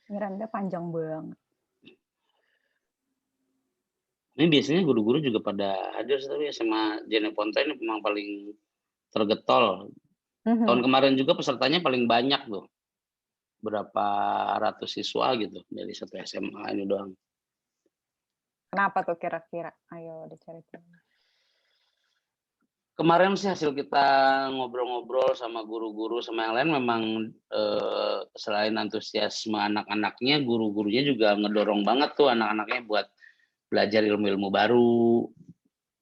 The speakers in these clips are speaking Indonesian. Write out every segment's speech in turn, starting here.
Miranda panjang banget. Ini biasanya guru-guru juga pada hadir sih, tapi SMA Jeneponto ini memang paling tergetol. Tahun Mhm. kemarin juga pesertanya paling banyak tuh, berapa ratus siswa gitu dari satu SMA ini doang. Kenapa tuh kira-kira? Ayo diceritain. Kemarin sih hasil kita ngobrol-ngobrol sama guru-guru sama yang lain memang, selain antusiasme anak-anaknya, guru-gurunya juga ngedorong banget tuh anak-anaknya buat belajar ilmu-ilmu baru.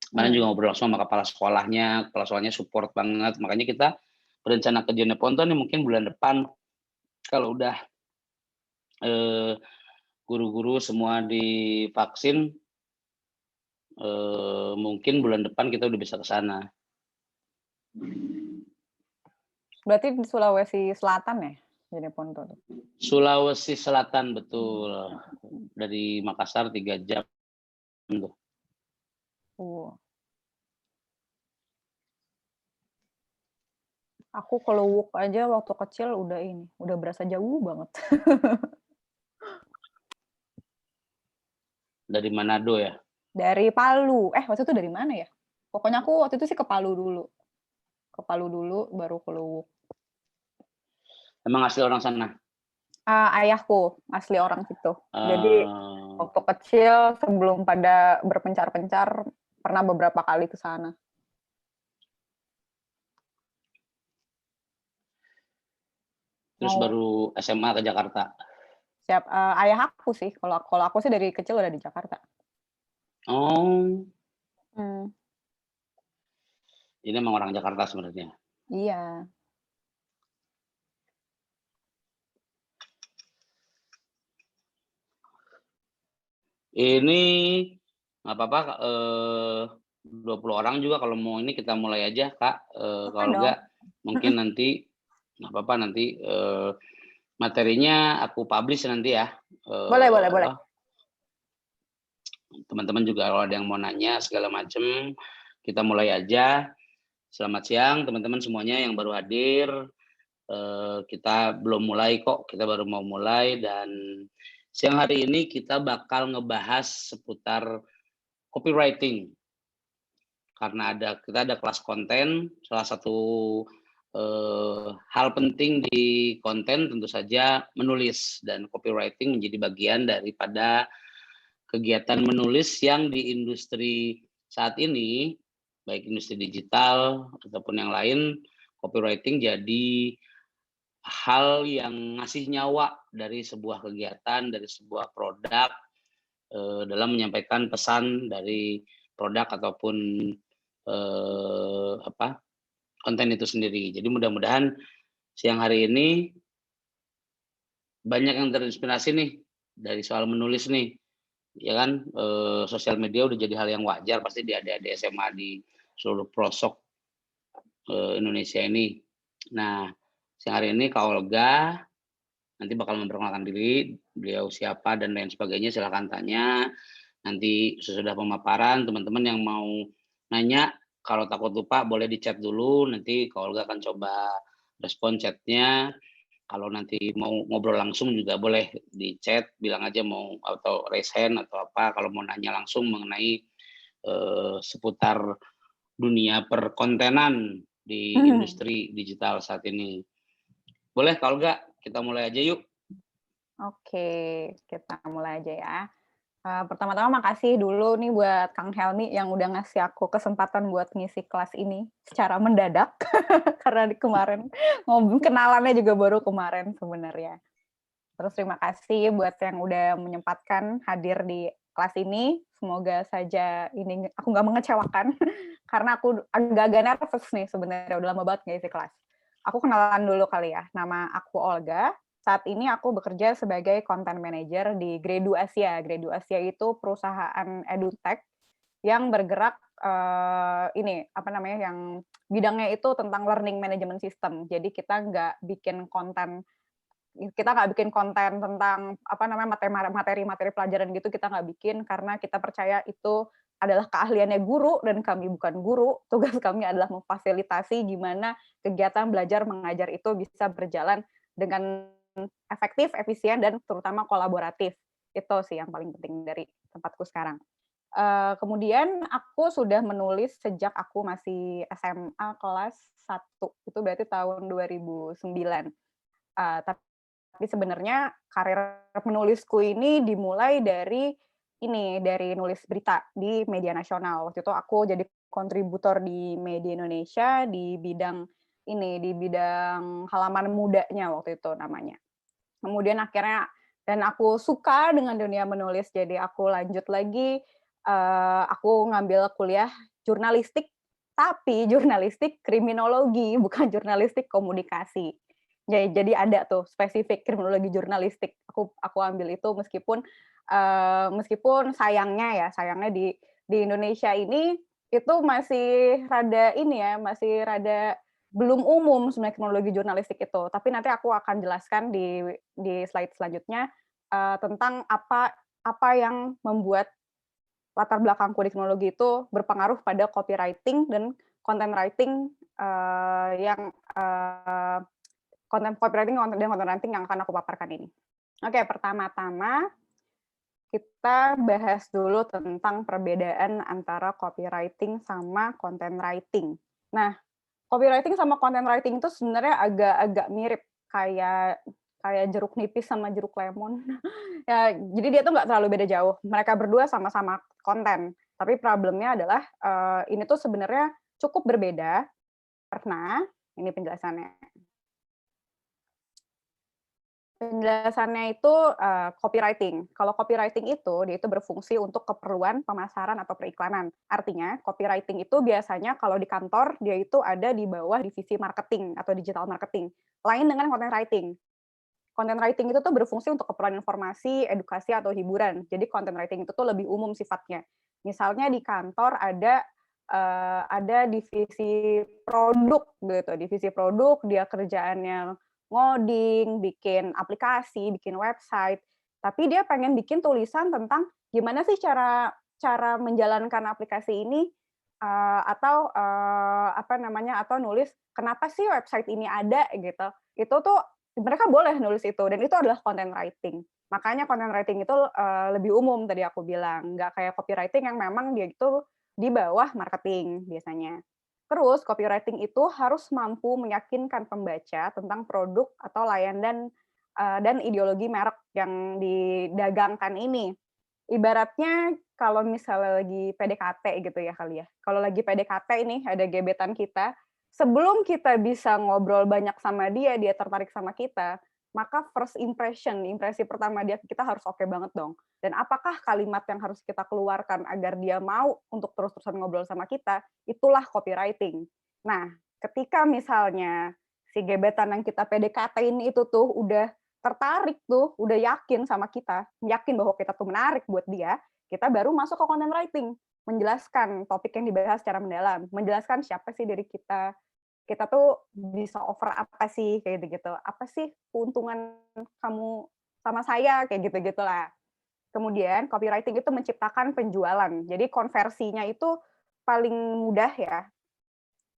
Kemarin juga Mmm. ngobrol langsung sama kepala sekolahnya support banget. Makanya kita berencana ke Jeneponto nih mungkin bulan depan kalau udah, eee, guru-guru semua divaksin, mungkin bulan depan kita udah bisa ke sana. Berarti di Sulawesi Selatan ya? Jeneponto tuh? Sulawesi Selatan, betul. Dari Makassar 3 jam tuh. Oh. Aku ke Luwuk aja waktu kecil udah ini, udah berasa jauh banget. Dari Manado ya? Dari Palu, waktu itu dari mana ya? Pokoknya aku waktu itu sih ke Palu dulu. Ke Palu dulu baru ke Luwuk. Emang asli orang sana? Ayahku asli orang situ. Jadi Eee, waktu kecil sebelum pada berpencar-pencar, pernah beberapa kali ke sana. terus Mau baru SMA ke Jakarta? ayah aku sih, kalau aku sih dari kecil udah di Jakarta. Oh, Mmm, ini emang orang Jakarta sebenarnya? iya. Ini nggak apa-apa, 20 orang juga kalau mau ini kita mulai aja, Kak, Boleh kalau dong. enggak mungkin Mhm. nanti nggak apa-apa nanti, materinya aku publish nanti ya, Boleh boleh boleh. apa, teman-teman juga kalau ada yang mau nanya segala macem, kita mulai aja. Selamat siang teman-teman semuanya yang baru hadir, kita belum mulai kok, kita baru mau mulai dan siang hari ini kita bakal ngebahas seputar copywriting. Karena kita ada kelas konten, salah satu, hal penting di konten tentu saja menulis dan copywriting menjadi bagian daripada kegiatan menulis yang di industri saat ini, baik industri digital ataupun yang lain, copywriting jadi hal yang ngasih nyawa dari sebuah kegiatan, dari sebuah produk, dalam menyampaikan pesan dari produk ataupun, apa, konten itu sendiri. Jadi mudah-mudahan siang hari ini banyak yang terinspirasi nih dari soal menulis nih, ya kan, sosial media udah jadi hal yang wajar pasti di adik-adik SMA di seluruh pelosok, Indonesia ini. Nah, siang hari ini Kak Olga nanti bakal memperkenalkan diri, beliau siapa dan lain sebagainya silahkan tanya. Nanti sesudah pemaparan teman-teman yang mau nanya, kalau takut lupa boleh di-chat dulu, nanti Kak Olga akan coba respon chat-nya. Kalau nanti mau ngobrol langsung juga boleh di-chat, bilang aja mau atau raise hand atau apa, kalau mau nanya langsung mengenai, seputar dunia perkontenan di Mhm. industri digital saat ini. Boleh Kak Olga, kita mulai aja yuk. Oke, kita mulai aja ya. Pertama-tama makasih dulu nih buat Kang Helmi yang udah ngasih aku kesempatan buat ngisi kelas ini secara mendadak, karena di kemarin kenalannya juga baru kemarin sebenarnya. Terus terima kasih buat yang udah menyempatkan hadir di kelas ini. Semoga saja ini aku nggak mengecewakan, karena aku agak-agak nervous nih sebenarnya, udah lama banget nggak isi kelas. Aku kenalan dulu kali ya, nama aku Olga, saat ini aku bekerja sebagai content manager di Gredu Asia. Gredu Asia itu perusahaan edutech yang bergerak, ini, apa namanya, yang bidangnya itu tentang learning management system. Jadi kita nggak bikin konten tentang apa namanya materi-materi pelajaran gitu, kita nggak bikin karena kita percaya itu adalah keahliannya guru dan kami bukan guru. Tugas kami adalah memfasilitasi gimana kegiatan belajar mengajar itu bisa berjalan dengan efektif, efisien, dan terutama kolaboratif. Itu sih yang paling penting dari tempatku sekarang. Kemudian aku sudah menulis sejak aku masih SMA kelas 1, itu berarti tahun 2009. Tapi sebenarnya karir menulisku ini dimulai dari nulis berita di media nasional. Waktu itu aku jadi kontributor di media Indonesia di bidang halaman mudanya waktu itu namanya. Kemudian akhirnya dan aku suka dengan dunia menulis, jadi aku lanjut lagi, aku ngambil kuliah jurnalistik, tapi jurnalistik kriminologi, bukan jurnalistik komunikasi. Jadi ada tuh spesifik kriminologi jurnalistik. Aku ambil itu meskipun sayangnya di Indonesia ini itu masih rada belum umum sebenarnya kriminologi jurnalistik itu. Tapi nanti aku akan jelaskan di slide selanjutnya tentang apa yang membuat latar belakangku di kriminologi itu berpengaruh pada copywriting dan content writing dan content writing yang akan aku paparkan ini. Oke, pertama-tama kita bahas dulu tentang perbedaan antara copywriting sama content writing. Nah, copywriting sama content writing itu sebenarnya agak-agak mirip, kayak jeruk nipis sama jeruk lemon. Ya, jadi dia tuh nggak terlalu beda jauh. Mereka berdua sama-sama konten, tapi problemnya adalah ini tuh sebenarnya cukup berbeda karena ini penjelasannya. Penjelasannya itu copywriting. Kalau copywriting itu dia itu berfungsi untuk keperluan pemasaran atau periklanan. Artinya copywriting itu biasanya kalau di kantor dia itu ada di bawah divisi marketing atau digital marketing. Lain dengan content writing. Content writing itu tuh berfungsi untuk keperluan informasi, edukasi atau hiburan. Jadi content writing itu tuh lebih umum sifatnya. Misalnya di kantor ada divisi produk gitu. Divisi produk dia kerjaannya ngoding, bikin aplikasi, bikin website, tapi dia pengen bikin tulisan tentang gimana sih cara menjalankan aplikasi ini, atau nulis kenapa sih website ini ada gitu. Itu tuh mereka boleh nulis itu dan itu adalah content writing. Makanya content writing itu lebih umum tadi aku bilang, nggak kayak copywriting yang memang dia itu di bawah marketing biasanya. Terus copywriting itu harus mampu meyakinkan pembaca tentang produk atau layanan dan ideologi merek yang didagangkan ini. Ibaratnya kalau misalnya lagi PDKT gitu ya kali ya. Kalau lagi PDKT ini ada gebetan kita, sebelum kita bisa ngobrol banyak sama dia, dia tertarik sama kita, maka first impression, impresi pertama dia kita harus oke banget dong. Dan apakah kalimat yang harus kita keluarkan agar dia mau untuk terus-terusan ngobrol sama kita, itulah copywriting. Nah, ketika misalnya si gebetan yang kita PDKT-in itu tuh udah tertarik tuh, udah yakin sama kita, yakin bahwa kita tuh menarik buat dia, kita baru masuk ke content writing, menjelaskan topik yang dibahas secara mendalam, menjelaskan siapa sih dari kita tuh bisa offer apa sih kayak gitu, apa sih keuntungan kamu sama saya kayak gitu-gitulah. Kemudian copywriting itu menciptakan penjualan. Jadi konversinya itu paling mudah ya,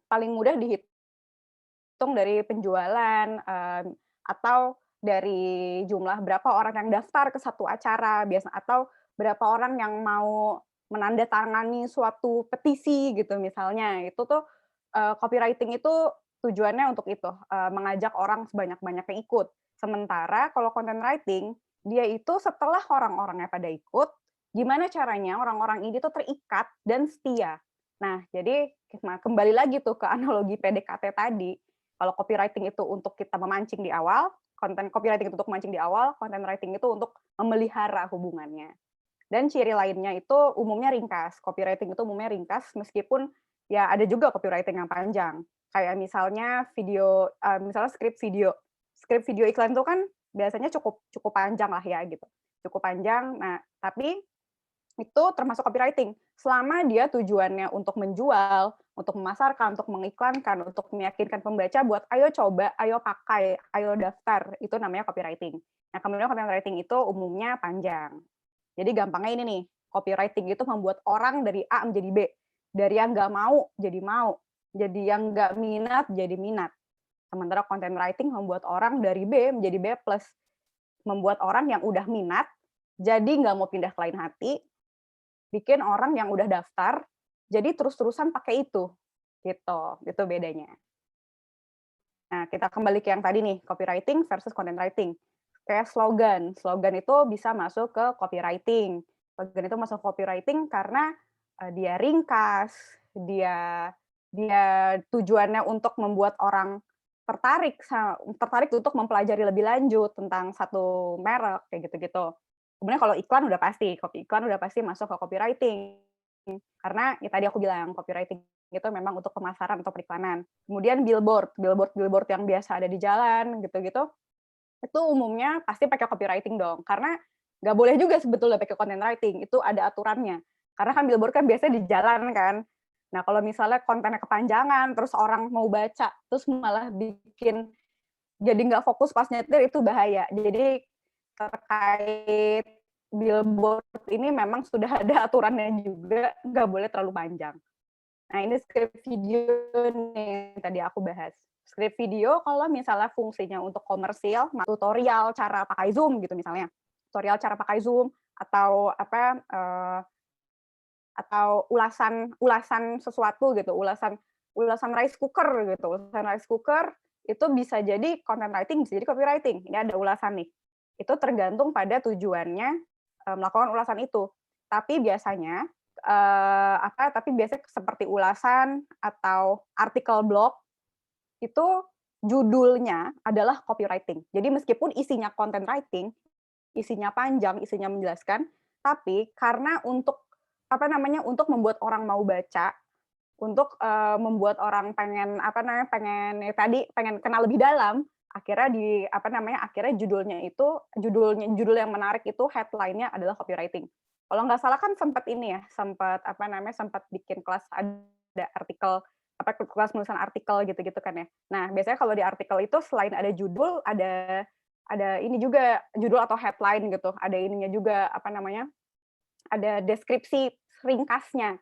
paling mudah dihitung dari penjualan atau dari jumlah berapa orang yang daftar ke satu acara biasa atau berapa orang yang mau menandatangani suatu petisi gitu misalnya. Itu tuh copywriting itu tujuannya untuk itu, mengajak orang sebanyak-banyaknya ikut. Sementara kalau content writing, dia itu setelah orang-orangnya pada ikut, gimana caranya orang-orang ini tuh terikat dan setia. Nah, jadi kembali lagi tuh ke analogi PDKT tadi, kalau copywriting itu untuk kita memancing di awal, copywriting itu untuk memancing di awal, content writing itu untuk memelihara hubungannya. Dan ciri lainnya itu umumnya ringkas. Copywriting itu umumnya ringkas, meskipun ya ada juga copywriting yang panjang. Kayak misalnya misalnya skrip video. Skrip video iklan itu kan biasanya cukup panjang lah ya gitu. Cukup panjang. Nah, tapi itu termasuk copywriting. Selama dia tujuannya untuk menjual, untuk memasarkan, untuk mengiklankan, untuk meyakinkan pembaca buat ayo coba, ayo pakai, ayo daftar, itu namanya copywriting. Nah, kemudian content writing itu umumnya panjang. Jadi gampangnya ini nih, copywriting itu membuat orang dari A menjadi B. Dari yang nggak mau, jadi mau. Jadi yang nggak minat, jadi minat. Sementara content writing membuat orang dari B menjadi B+, membuat orang yang udah minat, jadi nggak mau pindah ke lain hati, bikin orang yang udah daftar, jadi terus-terusan pakai itu, gitu. Itu bedanya. Nah, kita kembali ke yang tadi nih, copywriting versus content writing. Kayak slogan itu bisa masuk ke copywriting. Slogan itu masuk copywriting karena dia ringkas, dia tujuannya untuk membuat orang tertarik untuk mempelajari lebih lanjut tentang satu merek kayak gitu-gitu. Kemudian kalau iklan udah pasti, iklan udah pasti masuk ke copywriting. Karena ya tadi aku bilang copywriting itu memang untuk pemasaran atau periklanan. Kemudian billboard yang biasa ada di jalan gitu-gitu, itu umumnya pasti pakai copywriting dong. Karena nggak boleh juga sebetulnya pakai content writing, itu ada aturannya. Karena kan billboard kan biasanya di jalan kan. Nah, kalau misalnya kontennya kepanjangan, terus orang mau baca, terus malah bikin jadi nggak fokus pas nyetir, itu bahaya. Jadi terkait billboard ini memang sudah ada aturannya juga, nggak boleh terlalu panjang. Nah, ini script video nih yang tadi aku bahas. Script video kalau misalnya fungsinya untuk komersil, tutorial cara pakai Zoom gitu misalnya. Tutorial cara pakai Zoom atau atau ulasan sesuatu gitu, ulasan rice cooker gitu. Ulasan rice cooker itu bisa jadi content writing, bisa jadi copywriting. Ini ada ulasan nih. Itu tergantung pada tujuannya melakukan ulasan itu. Tapi biasanya seperti ulasan atau artikel blog itu judulnya adalah copywriting. Jadi meskipun isinya content writing, isinya panjang, isinya menjelaskan, tapi karena untuk untuk membuat orang mau baca, untuk membuat orang pengen pengen kenal lebih dalam, akhirnya judul yang menarik itu headline-nya adalah copywriting. Kalau nggak salah kan sempat bikin kelas ada artikel kelas penulisan artikel gitu-gitu kan ya. Nah, biasanya kalau di artikel itu selain ada judul, ada ini juga judul atau headline gitu, ada ininya juga ada deskripsi ringkasnya,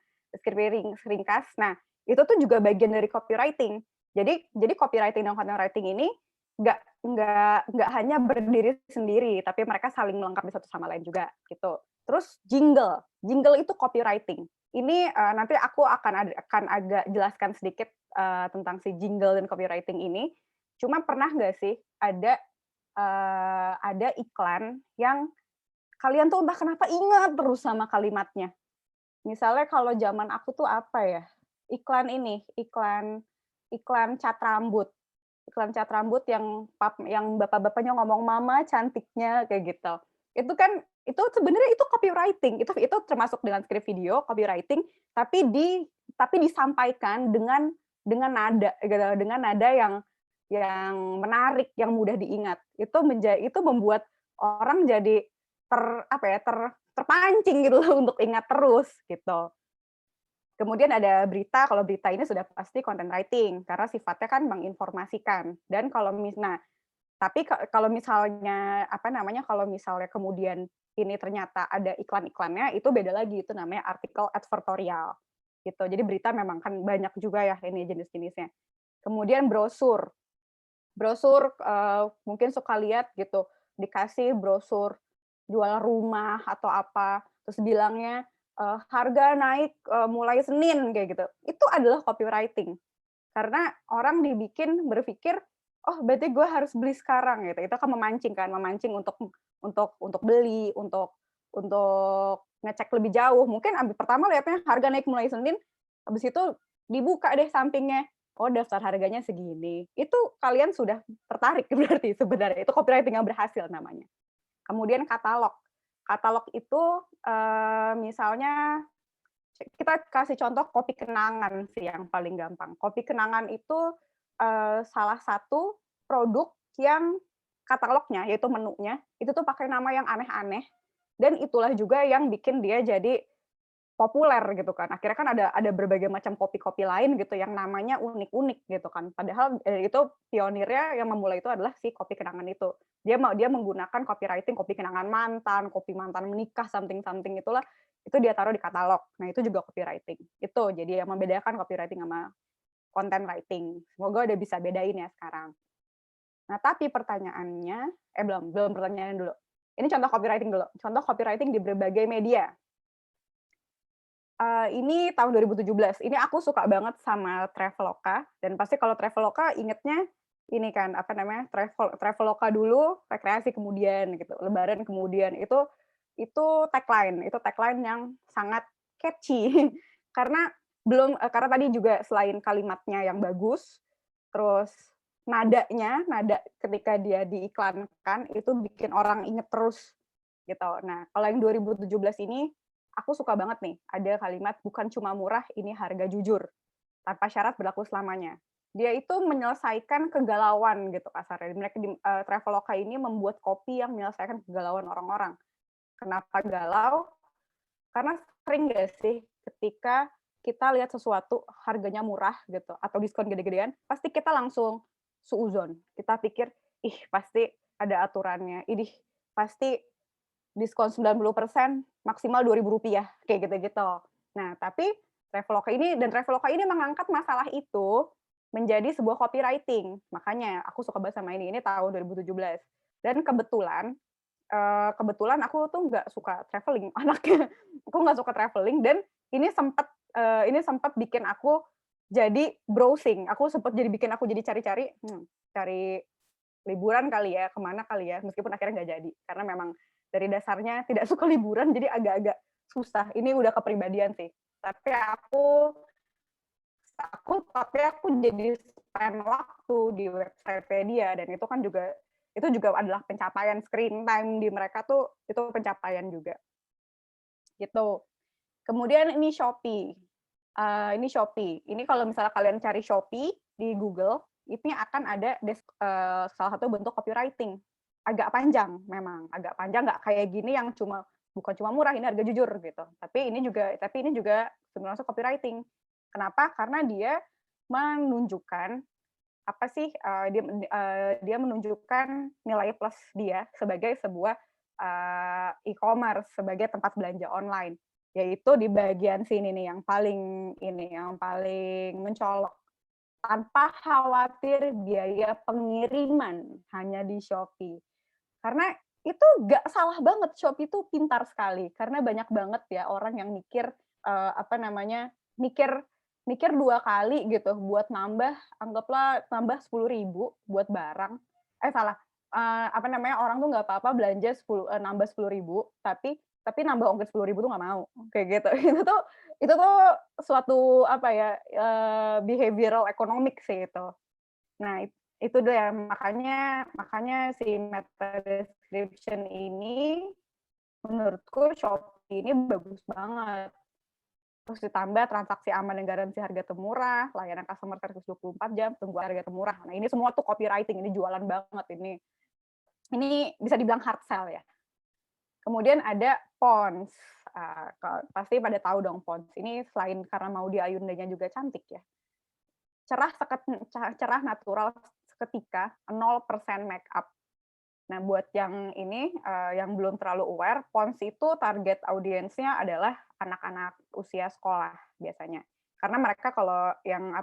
ringkas. Nah, itu tuh juga bagian dari copywriting. Jadi copywriting dan content writing ini nggak hanya berdiri sendiri, tapi mereka saling melengkapi satu sama lain juga gitu. Terus jingle itu copywriting. Ini nanti aku akan agak jelaskan sedikit tentang si jingle dan copywriting ini. Cuma pernah nggak sih ada iklan yang kalian tuh entah kenapa ingat terus sama kalimatnya. Misalnya kalau zaman aku tuh apa ya? Iklan cat rambut. Iklan cat rambut yang bapak-bapaknya ngomong mama cantiknya kayak gitu. Itu sebenarnya itu copywriting. Itu termasuk dengan script video, copywriting, tapi disampaikan dengan nada gitu, dengan nada yang menarik, yang mudah diingat. Itu membuat orang jadi terpancing gitu loh untuk ingat terus gitu. Kemudian ada berita, kalau berita ini sudah pasti content writing karena sifatnya kan menginformasikan. Dan kalau misalnya kemudian ini ternyata ada iklan-iklannya, itu beda lagi, itu namanya artikel advertorial gitu. Jadi berita memang kan banyak juga ya ini jenis-jenisnya. Kemudian brosur mungkin suka lihat gitu, dikasih brosur jual rumah atau apa, terus bilangnya harga naik mulai Senin kayak gitu. Itu adalah copywriting. Karena orang berpikir, oh berarti gue harus beli sekarang gitu. Itu kan memancing untuk beli, untuk ngecek lebih jauh. Mungkin pertama lihatnya harga naik mulai Senin, habis itu dibuka deh sampingnya. Oh, daftar harganya segini. Itu kalian sudah tertarik berarti sebenarnya. Itu copywriting yang berhasil namanya. Kemudian katalog. Katalog itu misalnya kita kasih contoh kopi kenangan sih yang paling gampang. Kopi kenangan itu salah satu produk yang katalognya, yaitu menunya, itu tuh pakai nama yang aneh-aneh. Dan itulah juga yang bikin dia jadi populer gitu kan. Akhirnya kan ada berbagai macam kopi-kopi lain gitu yang namanya unik-unik gitu kan. Padahal itu pionirnya yang memulai itu adalah si kopi kenangan itu. Dia menggunakan copywriting kopi kenangan mantan, kopi mantan menikah, something itulah, itu dia taruh di katalog. Nah, itu juga copywriting. Itu jadi yang membedakan copywriting sama content writing. Semoga udah bisa bedain ya sekarang. Nah, tapi pertanyaannya belum pertanyaan dulu. Ini contoh copywriting dulu. Contoh copywriting di berbagai media. Ini tahun 2017. Ini aku suka banget sama Traveloka, dan pasti kalau Traveloka ingetnya ini kan, apa namanya, Traveloka dulu, rekreasi kemudian gitu, lebaran kemudian. Itu tagline yang sangat catchy. Karena karena tadi juga selain kalimatnya yang bagus, terus nada ketika dia diiklankan itu bikin orang inget terus gitu. Nah, kalau yang 2017 ini aku suka banget nih, ada kalimat bukan cuma murah, ini harga jujur, tanpa syarat berlaku selamanya. Dia itu menyelesaikan kegalauan gitu kasarnya. Mereka di Traveloka ini membuat kopi yang menyelesaikan kegalauan orang-orang. Kenapa galau? Karena sering nggak sih ketika kita lihat sesuatu harganya murah gitu atau diskon gede-gedean, pasti kita langsung suuzon. Kita pikir, ih pasti ada aturannya, idih pasti diskon 90% maksimal Rp2.000, kayak gitu-gitu. Nah, tapi Traveloka ini mengangkat masalah itu menjadi sebuah copywriting. Makanya aku suka banget sama ini tahun 2017. Dan kebetulan aku tuh nggak suka traveling anaknya. Aku nggak suka traveling dan ini sempat bikin aku jadi browsing. Bikin aku jadi cari-cari, cari liburan kali ya, kemana kali ya, meskipun akhirnya nggak jadi. Karena memang dari dasarnya tidak suka liburan, jadi agak-agak susah. Ini udah kepribadian sih. Tapi aku jadi spend waktu di website dia, dan itu juga adalah pencapaian. Screen time di mereka tuh itu pencapaian juga gitu. Kemudian ini Shopee. Ini kalau misalnya kalian cari Shopee di Google, ini akan ada salah satu bentuk copywriting. Agak panjang memang, agak panjang, nggak kayak gini yang bukan cuma murah, ini harga jujur gitu. Tapi ini juga sebenarnya copywriting. Kenapa? Karena dia menunjukkan apa sih, dia menunjukkan nilai plus dia sebagai sebuah e-commerce, sebagai tempat belanja online. Yaitu di bagian sini nih yang paling mencolok. Tanpa khawatir biaya pengiriman hanya di Shopee. Karena itu nggak salah banget, Shopee itu pintar sekali. Karena banyak banget ya orang yang mikir, mikir mikir 2 kali gitu buat anggaplah nambah 10.000 buat barang. Salah, orang tuh nggak apa-apa belanja nambah 10.000, tapi nambah ongkos 10.000 tuh nggak mau, kayak gitu. Itu tuh suatu behavioral economic sih itu. Nah, itu deh ya, makanya si meta description ini menurutku Shopee ini bagus banget. Terus ditambah transaksi aman dan garansi harga termurah, layanan customer service 24 jam, tunggu harga termurah. Nah, ini semua tuh copywriting, ini jualan banget ini. Ini bisa dibilang hard sell ya. Kemudian ada Pons. Pasti pada tahu dong Pons. Ini selain karena Maudy Ayundanya juga cantik ya. Cerah natural seketika, 0% make up. Nah, buat yang ini yang belum terlalu aware, Pons itu target audiensnya adalah anak-anak usia sekolah biasanya. Karena mereka kalau yang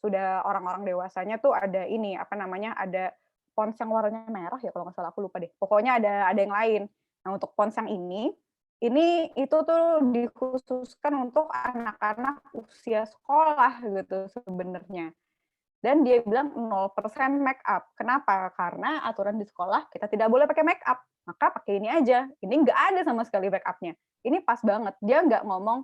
sudah orang-orang dewasanya tuh ada ada Pons yang warnanya merah ya kalau nggak salah, aku lupa deh. Pokoknya ada yang lain. Nah, untuk Pons yang ini itu tuh dikhususkan untuk anak-anak usia sekolah gitu sebenarnya. Dan dia bilang 0% make up. Kenapa? Karena aturan di sekolah kita tidak boleh pakai make up. Maka pakai ini aja. Ini nggak ada sama sekali make up-nya. Ini pas banget. Dia nggak ngomong,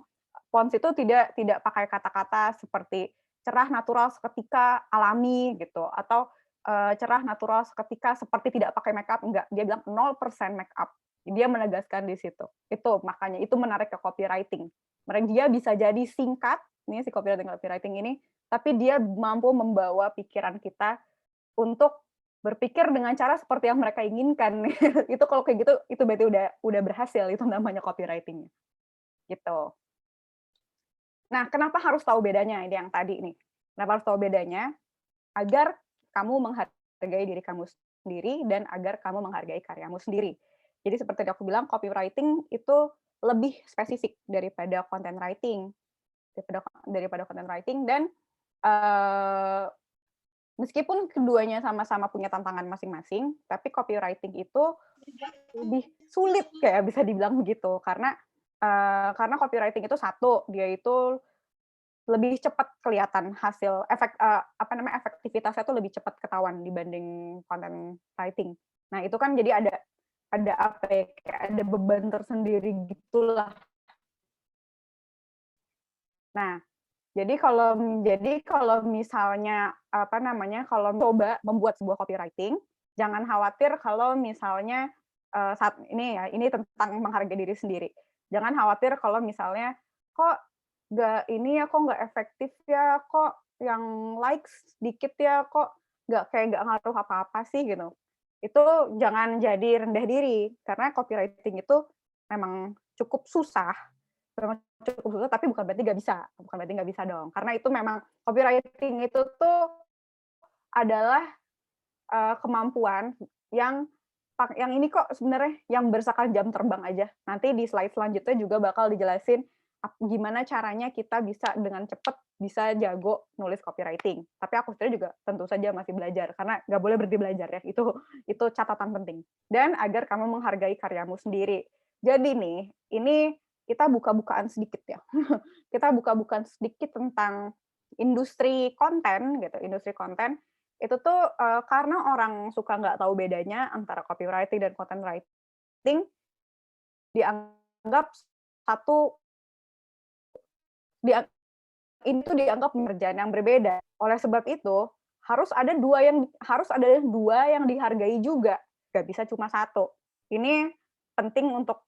Pons itu tidak pakai kata-kata seperti cerah natural seketika alami gitu, atau cerah natural seketika seperti tidak pakai make up. Enggak. Dia bilang 0% make up. Dia menegaskan di situ. Itu makanya itu menarik ke copywriting. Dia bisa jadi singkat, ini si copywriting ini, tapi dia mampu membawa pikiran kita untuk berpikir dengan cara seperti yang mereka inginkan. Itu kalau kayak gitu, itu berarti udah berhasil, itu namanya copywriting. Gitu. Nah, kenapa harus tahu bedanya ini yang tadi nih? Kenapa harus tahu bedanya? Agar kamu menghargai diri kamu sendiri dan agar kamu menghargai karyamu sendiri. Jadi seperti yang aku bilang, copywriting itu lebih spesifik daripada content writing. Dan Meskipun keduanya sama-sama punya tantangan masing-masing, tapi copywriting itu lebih sulit kayak bisa dibilang begitu karena copywriting itu satu, dia itu lebih cepat kelihatan hasil efektivitasnya tuh lebih cepat ketahuan dibanding content writing. Nah, itu kan jadi ada apa ya, kayak ada beban tersendiri gitulah. Nah, jadi kalau misalnya kalau coba membuat sebuah copywriting, jangan khawatir kalau misalnya saat ini ya, ini tentang menghargai diri sendiri. Jangan khawatir kalau misalnya kok kok nggak efektif ya, kok yang likes dikit ya, kok nggak ngaruh apa-apa sih gitu. Itu jangan jadi rendah diri karena copywriting itu memang cukup susah. Memang cukup susah, tapi bukan berarti nggak bisa dong. Karena itu memang copywriting itu tuh adalah kemampuan yang ini kok sebenarnya yang berdasarkan jam terbang aja. Nanti di slide selanjutnya juga bakal dijelasin gimana caranya kita bisa dengan cepat bisa jago nulis copywriting. Tapi aku sendiri juga tentu saja masih belajar karena nggak boleh berhenti belajar ya. Itu catatan penting. Dan agar kamu menghargai karyamu sendiri. Jadi nih, ini kita buka-bukaan sedikit ya. Kita buka-bukaan sedikit tentang industri konten gitu. Industri konten itu tuh karena orang suka nggak tahu bedanya antara copywriting dan content writing, dianggap satu dia ini tuh dianggap pekerjaan yang berbeda. Oleh sebab itu, harus ada dua yang dihargai juga, nggak bisa cuma satu. Ini penting untuk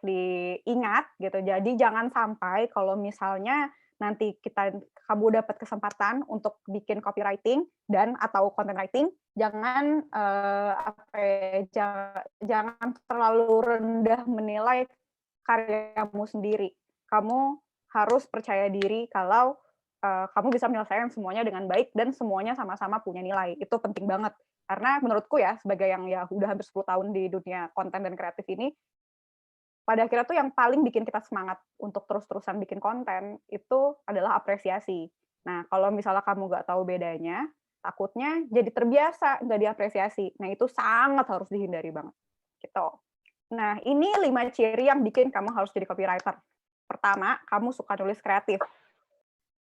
diingat gitu. Jadi jangan sampai kalau misalnya nanti kamu dapat kesempatan untuk bikin copywriting dan atau content writing, jangan jangan terlalu rendah menilai karyamu sendiri. Kamu harus percaya diri kalau kamu bisa menyelesaikan semuanya dengan baik dan semuanya sama-sama punya nilai. Itu penting banget. Karena menurutku ya, sebagai yang ya udah hampir 10 tahun di dunia konten dan kreatif ini, pada akhirnya tuh yang paling bikin kita semangat untuk terus-terusan bikin konten, itu adalah apresiasi. Nah, kalau misalnya kamu nggak tahu bedanya, takutnya jadi terbiasa nggak diapresiasi. Nah, itu sangat harus dihindari banget. Gitu. Nah, ini 5 ciri yang bikin kamu harus jadi copywriter. Pertama, kamu suka nulis kreatif.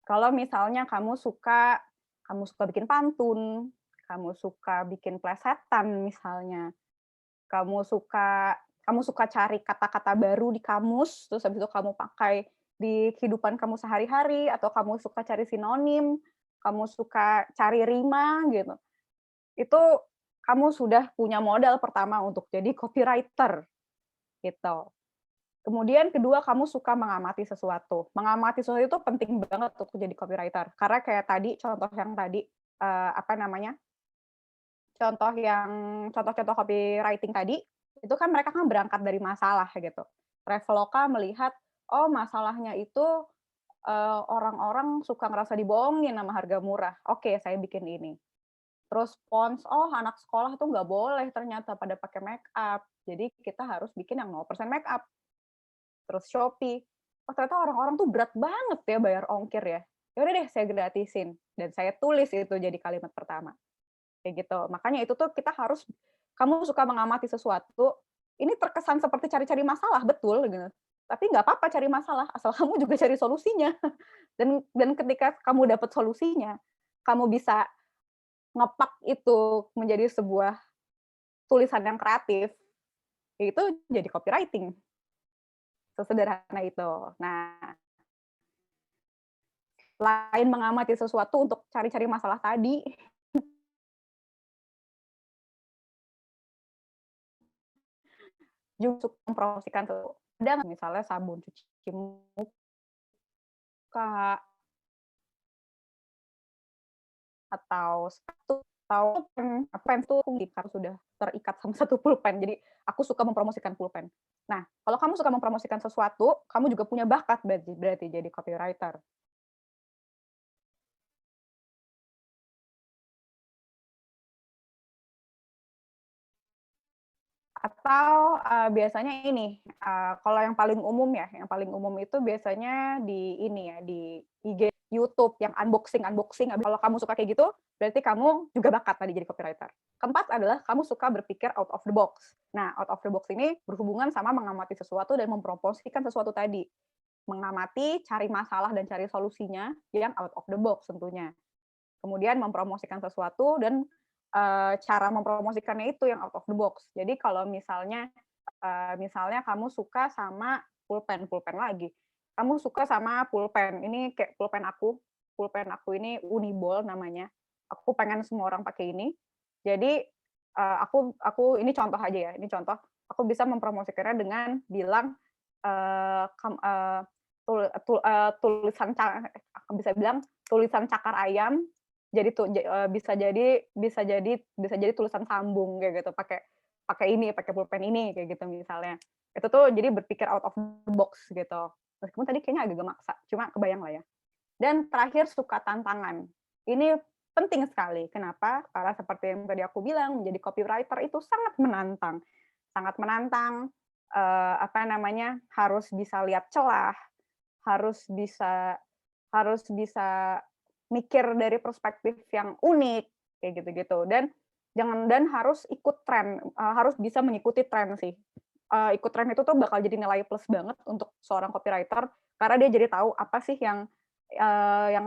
Kalau misalnya kamu suka bikin pantun, kamu suka bikin plesetan misalnya, kamu suka cari kata-kata baru di kamus, terus habis itu kamu pakai di kehidupan kamu sehari-hari, atau kamu suka cari sinonim, kamu suka cari rima gitu. Itu kamu sudah punya modal pertama untuk jadi copywriter gitu. Kemudian kedua, kamu suka mengamati sesuatu. Mengamati sesuatu itu penting banget untuk jadi copywriter. Karena kayak tadi, contoh-contoh copywriting tadi, itu kan mereka kan berangkat dari masalah gitu. Traveloka melihat, oh masalahnya itu orang-orang suka ngerasa dibohongin sama harga murah. Oke, saya bikin ini. Terus Pons, oh anak sekolah tuh nggak boleh ternyata pada pakai make up. Jadi kita harus bikin yang 0% make up. Terus Shopee, oh ternyata orang-orang tuh berat banget ya bayar ongkir ya. Ya udah deh saya gratisin dan saya tulis itu jadi kalimat pertama. Kayak gitu. Makanya itu tuh kamu suka mengamati sesuatu, ini terkesan seperti cari-cari masalah, betul gitu. Tapi nggak apa-apa cari masalah, asal kamu juga cari solusinya. Dan ketika kamu dapat solusinya, kamu bisa ngepak itu menjadi sebuah tulisan yang kreatif, itu jadi copywriting. Sesederhana itu. Nah, selain mengamati sesuatu untuk cari-cari masalah tadi, juga mempromosikan tuh. Ada misalnya sabun cuci muka, atau sepatu, atau pen tuh sudah terikat sama satu pulpen. Jadi aku suka mempromosikan pulpen. Nah, kalau kamu suka mempromosikan sesuatu, kamu juga punya bakat berarti jadi copywriter. Atau biasanya ini, kalau yang paling umum itu biasanya di ini ya, di IG. YouTube yang unboxing. Kalau kamu suka kayak gitu, berarti kamu juga bakat tadi jadi copywriter. Keempat adalah kamu suka berpikir out of the box. Nah, out of the box ini berhubungan sama mengamati sesuatu dan mempromosikan sesuatu tadi. Mengamati, cari masalah dan cari solusinya yang out of the box tentunya. Kemudian mempromosikan sesuatu dan cara mempromosikannya itu yang out of the box. Jadi kalau misalnya kamu suka sama pulpen lagi. Kamu suka sama pulpen. Ini kayak pulpen aku. Pulpen aku ini Uniball namanya. Aku pengen semua orang pakai ini. Jadi aku ini contoh aja ya. Ini contoh. Aku bisa mempromosikannya dengan bilang tulisan bisa bilang tulisan cakar ayam jadi bisa jadi tulisan sambung kayak gitu pakai pulpen ini kayak gitu misalnya. Itu tuh jadi berpikir out of the box gitu. Meskipun tadi kayaknya agak maksa, cuma kebayang lah ya. Dan terakhir suka tantangan. Ini penting sekali. Kenapa? Karena seperti yang tadi aku bilang, menjadi copywriter itu sangat menantang. Sangat menantang, harus bisa lihat celah, harus bisa mikir dari perspektif yang unik kayak gitu-gitu dan harus ikut tren, harus bisa mengikuti tren sih. Ikut tren itu tuh bakal jadi nilai plus banget untuk seorang copywriter karena dia jadi tahu apa sih yang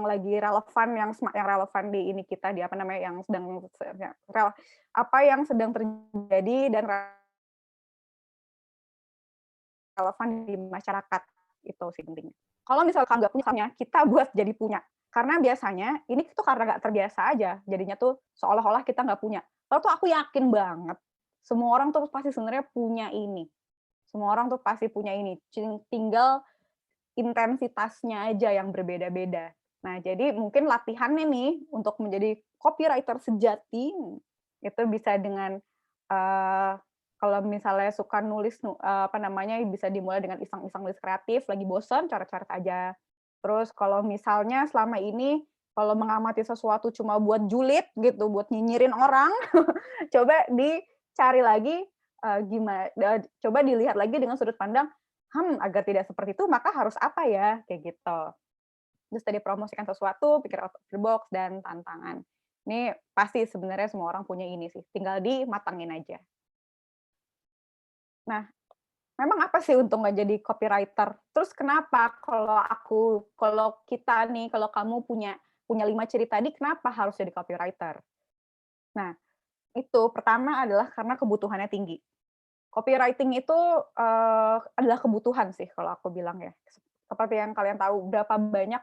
lagi relevan, yang relevan di ini kita, di apa yang sedang terjadi dan relevan di masyarakat. Itu sih penting. Kalau misalkan nggak punya, kita buat jadi punya. Karena biasanya ini tuh karena nggak terbiasa aja, jadinya tuh seolah-olah kita nggak punya. Kalau tuh aku yakin banget, semua orang tuh pasti sebenarnya punya ini. Semua orang tuh pasti punya ini. Tinggal intensitasnya aja yang berbeda-beda. Nah, jadi mungkin latihannya nih untuk menjadi copywriter sejati itu bisa dengan kalau misalnya suka nulis bisa dimulai dengan iseng-iseng nulis kreatif, lagi bosan coret-coret aja. Terus kalau misalnya selama ini kalau mengamati sesuatu cuma buat julid gitu, buat nyinyirin orang, coba dicari lagi coba dilihat lagi dengan sudut pandang, agar tidak seperti itu maka harus apa ya? Kayak gitu. Terus tadi promosikan sesuatu, pikir out of the box, dan tantangan. Ini pasti sebenarnya semua orang punya ini sih, tinggal dimatangin aja. Nah, memang apa sih untungnya jadi copywriter? Terus kenapa kalau kita nih, kalau kamu punya 5 ciri tadi, kenapa harus jadi copywriter? Nah, itu pertama adalah karena kebutuhannya tinggi. Copywriting itu adalah kebutuhan sih kalau aku bilang ya. Seperti yang kalian tahu, berapa banyak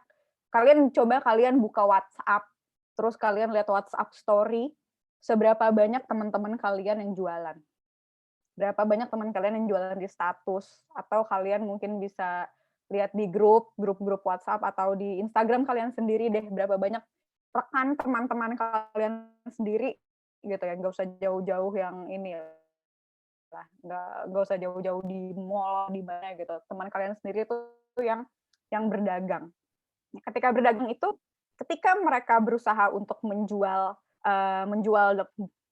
kalian buka WhatsApp, terus kalian lihat WhatsApp story, seberapa banyak teman-teman kalian yang jualan. Berapa banyak teman kalian yang jualan di status, atau kalian mungkin bisa lihat di grup WhatsApp atau di Instagram kalian sendiri deh, berapa banyak rekan teman-teman kalian sendiri gitu ya, nggak usah jauh-jauh yang ini lah, nggak usah jauh-jauh di mall di mana gitu, teman kalian sendiri tuh yang berdagang. Ketika berdagang itu, ketika mereka berusaha untuk menjual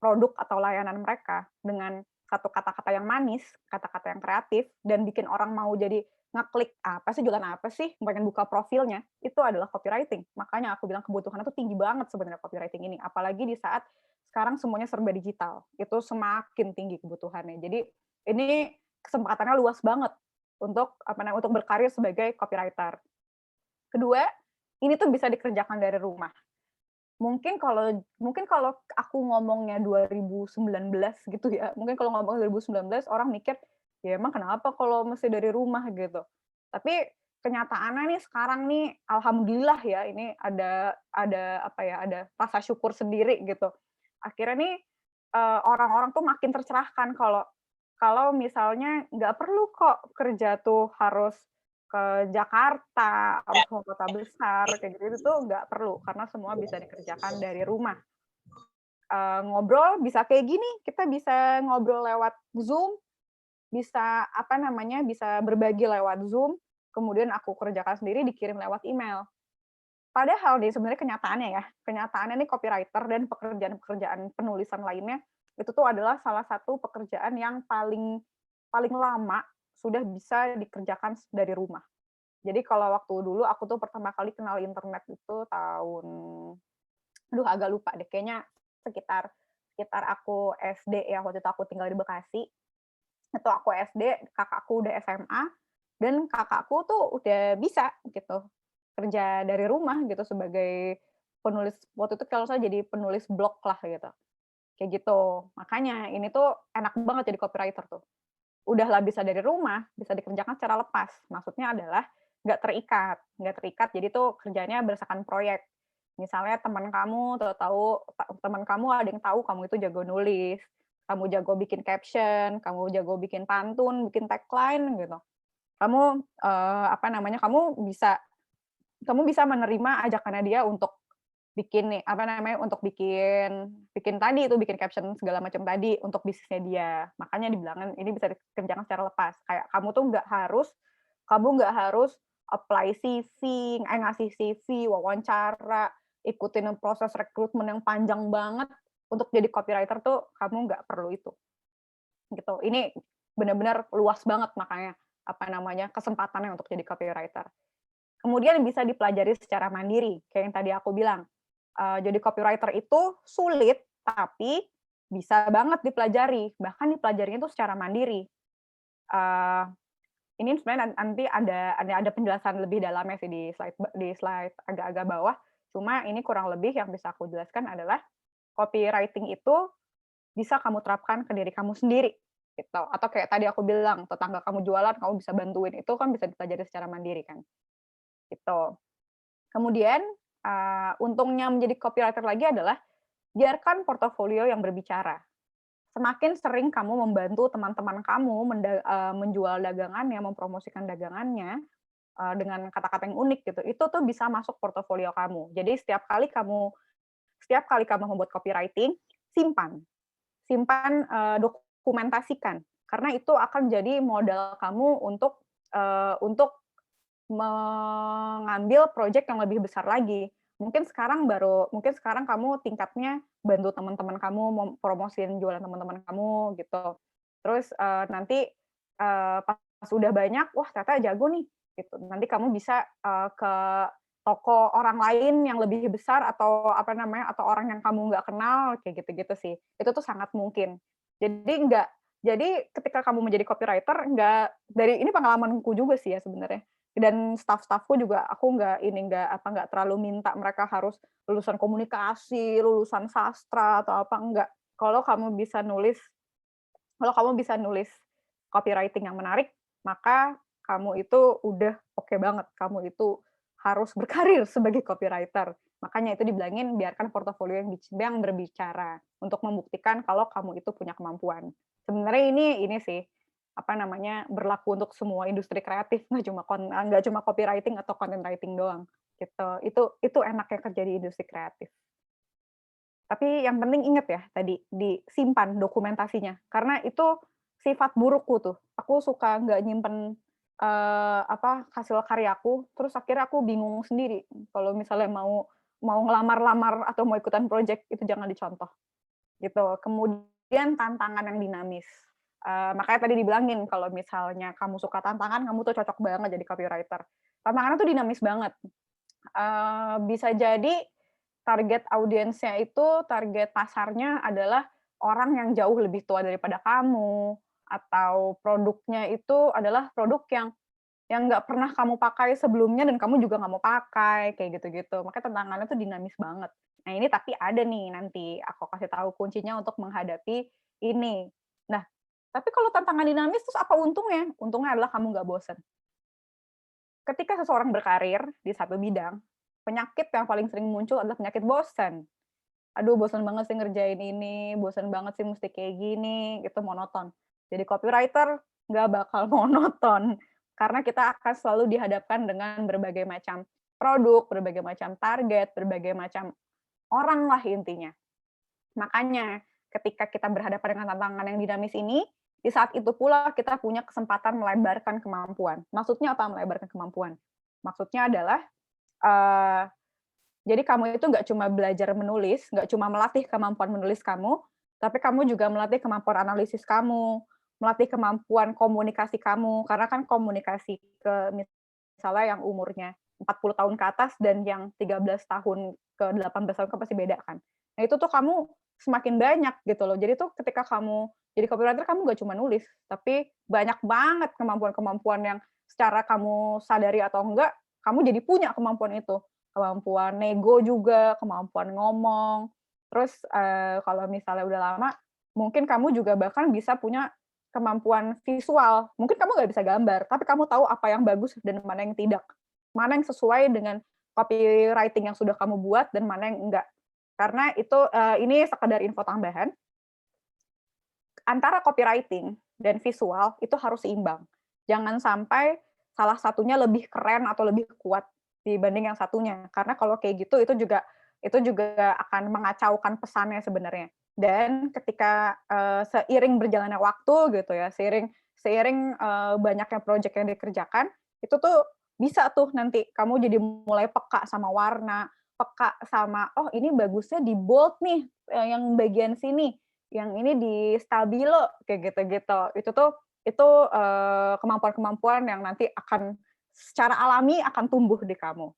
produk atau layanan mereka dengan satu kata-kata yang manis, kata-kata yang kreatif, dan bikin orang mau jadi ngeklik apa sih, jualan apa sih, pengen buka profilnya, itu adalah copywriting. Makanya aku bilang kebutuhannya tuh tinggi banget sebenarnya copywriting ini, apalagi di saat sekarang semuanya serba digital, itu semakin tinggi kebutuhannya. Jadi ini kesempatannya luas banget untuk berkarir sebagai copywriter. Kedua, ini tuh bisa dikerjakan dari rumah. Mungkin kalau aku ngomongnya 2019 gitu ya, mungkin kalau ngomong 2019 orang mikir, ya emang kenapa kalau mesti dari rumah gitu. Tapi kenyataannya nih sekarang nih alhamdulillah ya, ini ada rasa syukur sendiri gitu. Akhirnya nih orang-orang tuh makin tercerahkan kalau misalnya nggak perlu kok kerja tuh harus ke Jakarta, harus ke kota besar, kayak gitu tuh nggak perlu, karena semua bisa dikerjakan dari rumah. Ngobrol bisa kayak gini, kita bisa ngobrol lewat Zoom, bisa bisa berbagi lewat Zoom, kemudian aku kerjakan sendiri, dikirim lewat email. Padahal nih sebenarnya kenyataannya nih copywriter dan pekerjaan-pekerjaan penulisan lainnya, itu tuh adalah salah satu pekerjaan yang paling lama sudah bisa dikerjakan dari rumah. Jadi kalau waktu dulu aku tuh pertama kali kenal internet itu tahun, aduh agak lupa deh, kayaknya sekitar sekitar aku SD ya, waktu itu aku tinggal di Bekasi. Itu aku SD, kakakku udah SMA, dan kakakku tuh udah bisa gitu, kerja dari rumah gitu sebagai penulis, waktu itu kalau saya jadi penulis blog lah gitu, kayak gitu. Makanya ini tuh enak banget jadi copywriter tuh. Udahlah bisa dari rumah, bisa dikerjakan secara lepas. Maksudnya adalah nggak terikat, jadi tuh kerjanya berdasarkan proyek. Misalnya teman kamu ada yang tahu kamu itu jago nulis, kamu jago bikin caption, kamu jago bikin pantun, bikin tagline gitu. Kamu, apa namanya, kamu bisa menerima ajakannya dia untuk bikin nih, apa namanya, untuk bikin bikin tadi itu, bikin caption segala macam tadi untuk bisnisnya dia. Makanya dibilangin ini bisa dikerjakan secara lepas. Kayak kamu nggak harus apply CV, ngasih CV, wawancara, ikutin proses rekrutmen yang panjang banget untuk jadi copywriter tuh kamu nggak perlu itu, gitu. Ini benar-benar luas banget makanya, apa namanya, kesempatannya untuk jadi copywriter. Kemudian bisa dipelajari secara mandiri, kayak yang tadi aku bilang. Jadi copywriter itu sulit, tapi bisa banget dipelajari, bahkan dipelajarinya itu secara mandiri. Eee, ini sebenarnya nanti ada penjelasan lebih dalamnya sih di slide agak-agak bawah, cuma ini kurang lebih yang bisa aku jelaskan adalah copywriting itu bisa kamu terapkan ke diri kamu sendiri, gitu. Atau kayak tadi aku bilang, tetangga kamu jualan, kamu bisa bantuin, itu kan bisa dipelajari secara mandiri kan, gitu. Kemudian, untungnya menjadi copywriter lagi adalah biarkan portofolio yang berbicara. Semakin sering kamu membantu teman-teman kamu menjual dagangannya, mempromosikan dagangannya, dengan kata-kata yang unik gitu, itu tuh bisa masuk portofolio kamu. Jadi setiap kali kamu membuat copywriting, simpan. Simpan, dokumentasikan, karena itu akan jadi modal kamu untuk mengambil project yang lebih besar lagi. Mungkin sekarang kamu tingkatnya bantu teman-teman kamu promosiin jualan teman-teman kamu gitu. Terus, nanti, pas udah banyak, wah ternyata jago nih, gitu. Nanti kamu bisa, ke toko orang lain yang lebih besar atau apa namanya, atau orang yang kamu nggak kenal, kayak gitu-gitu sih. Itu tuh sangat mungkin. Jadi nggak jadi ketika kamu menjadi copywriter, ini pengalamanku juga sih ya sebenarnya. Dan staff-staff-ku juga aku nggak terlalu minta mereka harus lulusan komunikasi, lulusan sastra atau apa, enggak. Kalau kamu bisa nulis kalau kamu bisa nulis copywriting yang menarik, maka kamu itu udah oke banget, kamu itu harus berkarir sebagai copywriter. Makanya itu dibilangin biarkan portofolio yang berbicara, untuk membuktikan kalau kamu itu punya kemampuan. Sebenarnya ini sih, apa namanya, berlaku untuk semua industri kreatif, nggak cuma copywriting atau content writing doang, gitu. Itu enaknya kerja di industri kreatif. Tapi yang penting inget ya tadi, disimpan dokumentasinya, karena itu sifat burukku tuh. Aku suka nggak nyimpen, hasil karyaku, terus akhirnya aku bingung sendiri kalau misalnya mau mau ngelamar-lamar atau mau ikutan project, itu jangan dicontoh, gitu. Kemudian tantangan yang dinamis, makanya tadi dibilangin kalau misalnya kamu suka tantangan, kamu tuh cocok banget jadi copywriter. Tantangannya tuh dinamis banget. Bisa jadi target pasarnya adalah orang yang jauh lebih tua daripada kamu, atau produknya itu adalah produk yang nggak pernah kamu pakai sebelumnya dan kamu juga nggak mau pakai, kayak gitu-gitu. Makanya tantangannya tuh dinamis banget. Nah ini tapi ada nih nanti, aku kasih tahu kuncinya untuk menghadapi ini. Nah, tapi kalau tantangan dinamis terus apa untungnya? Untungnya adalah kamu nggak bosen. Ketika seseorang berkarir di satu bidang, penyakit yang paling sering muncul adalah penyakit bosan. Aduh bosan banget sih ngerjain ini, bosan banget sih mesti kayak gini, itu monoton. Jadi copywriter nggak bakal monoton, karena kita akan selalu dihadapkan dengan berbagai macam produk, berbagai macam target, berbagai macam orang lah intinya. Makanya ketika kita berhadapan dengan tantangan yang dinamis ini, di saat itu pula kita punya kesempatan melebarkan kemampuan. Maksudnya apa melebarkan kemampuan? Maksudnya adalah, eee, jadi kamu itu nggak cuma belajar menulis, nggak cuma melatih kemampuan menulis kamu, tapi kamu juga melatih kemampuan analisis kamu, melatih kemampuan komunikasi kamu, karena kan komunikasi misalnya yang umurnya 40 tahun ke atas dan yang 13 tahun ke 18 tahun kan pasti beda kan. Nah itu tuh kamu semakin banyak gitu loh. Jadi tuh ketika kamu jadi copywriter kamu gak cuma nulis, tapi banyak banget kemampuan-kemampuan yang secara kamu sadari atau enggak, kamu jadi punya kemampuan itu. Kemampuan nego juga, kemampuan ngomong. Terus kalau misalnya udah lama, mungkin kamu juga bahkan bisa punya kemampuan visual. Mungkin kamu nggak bisa gambar, tapi kamu tahu apa yang bagus dan mana yang tidak. Mana yang sesuai dengan copywriting yang sudah kamu buat dan mana yang enggak. Karena itu ini sekedar info tambahan. Antara copywriting dan visual itu harus seimbang. Jangan sampai salah satunya lebih keren atau lebih kuat dibanding yang satunya. Karena kalau kayak gitu itu juga akan mengacaukan pesannya sebenarnya. Dan ketika seiring berjalannya waktu gitu ya, seiring banyaknya proyek yang dikerjakan, itu tuh bisa tuh nanti kamu jadi mulai peka sama warna, peka sama oh ini bagusnya di bold nih yang bagian sini, yang ini di stabilo kayak gitu-gitu. Itu kemampuan-kemampuan yang nanti akan secara alami akan tumbuh di kamu.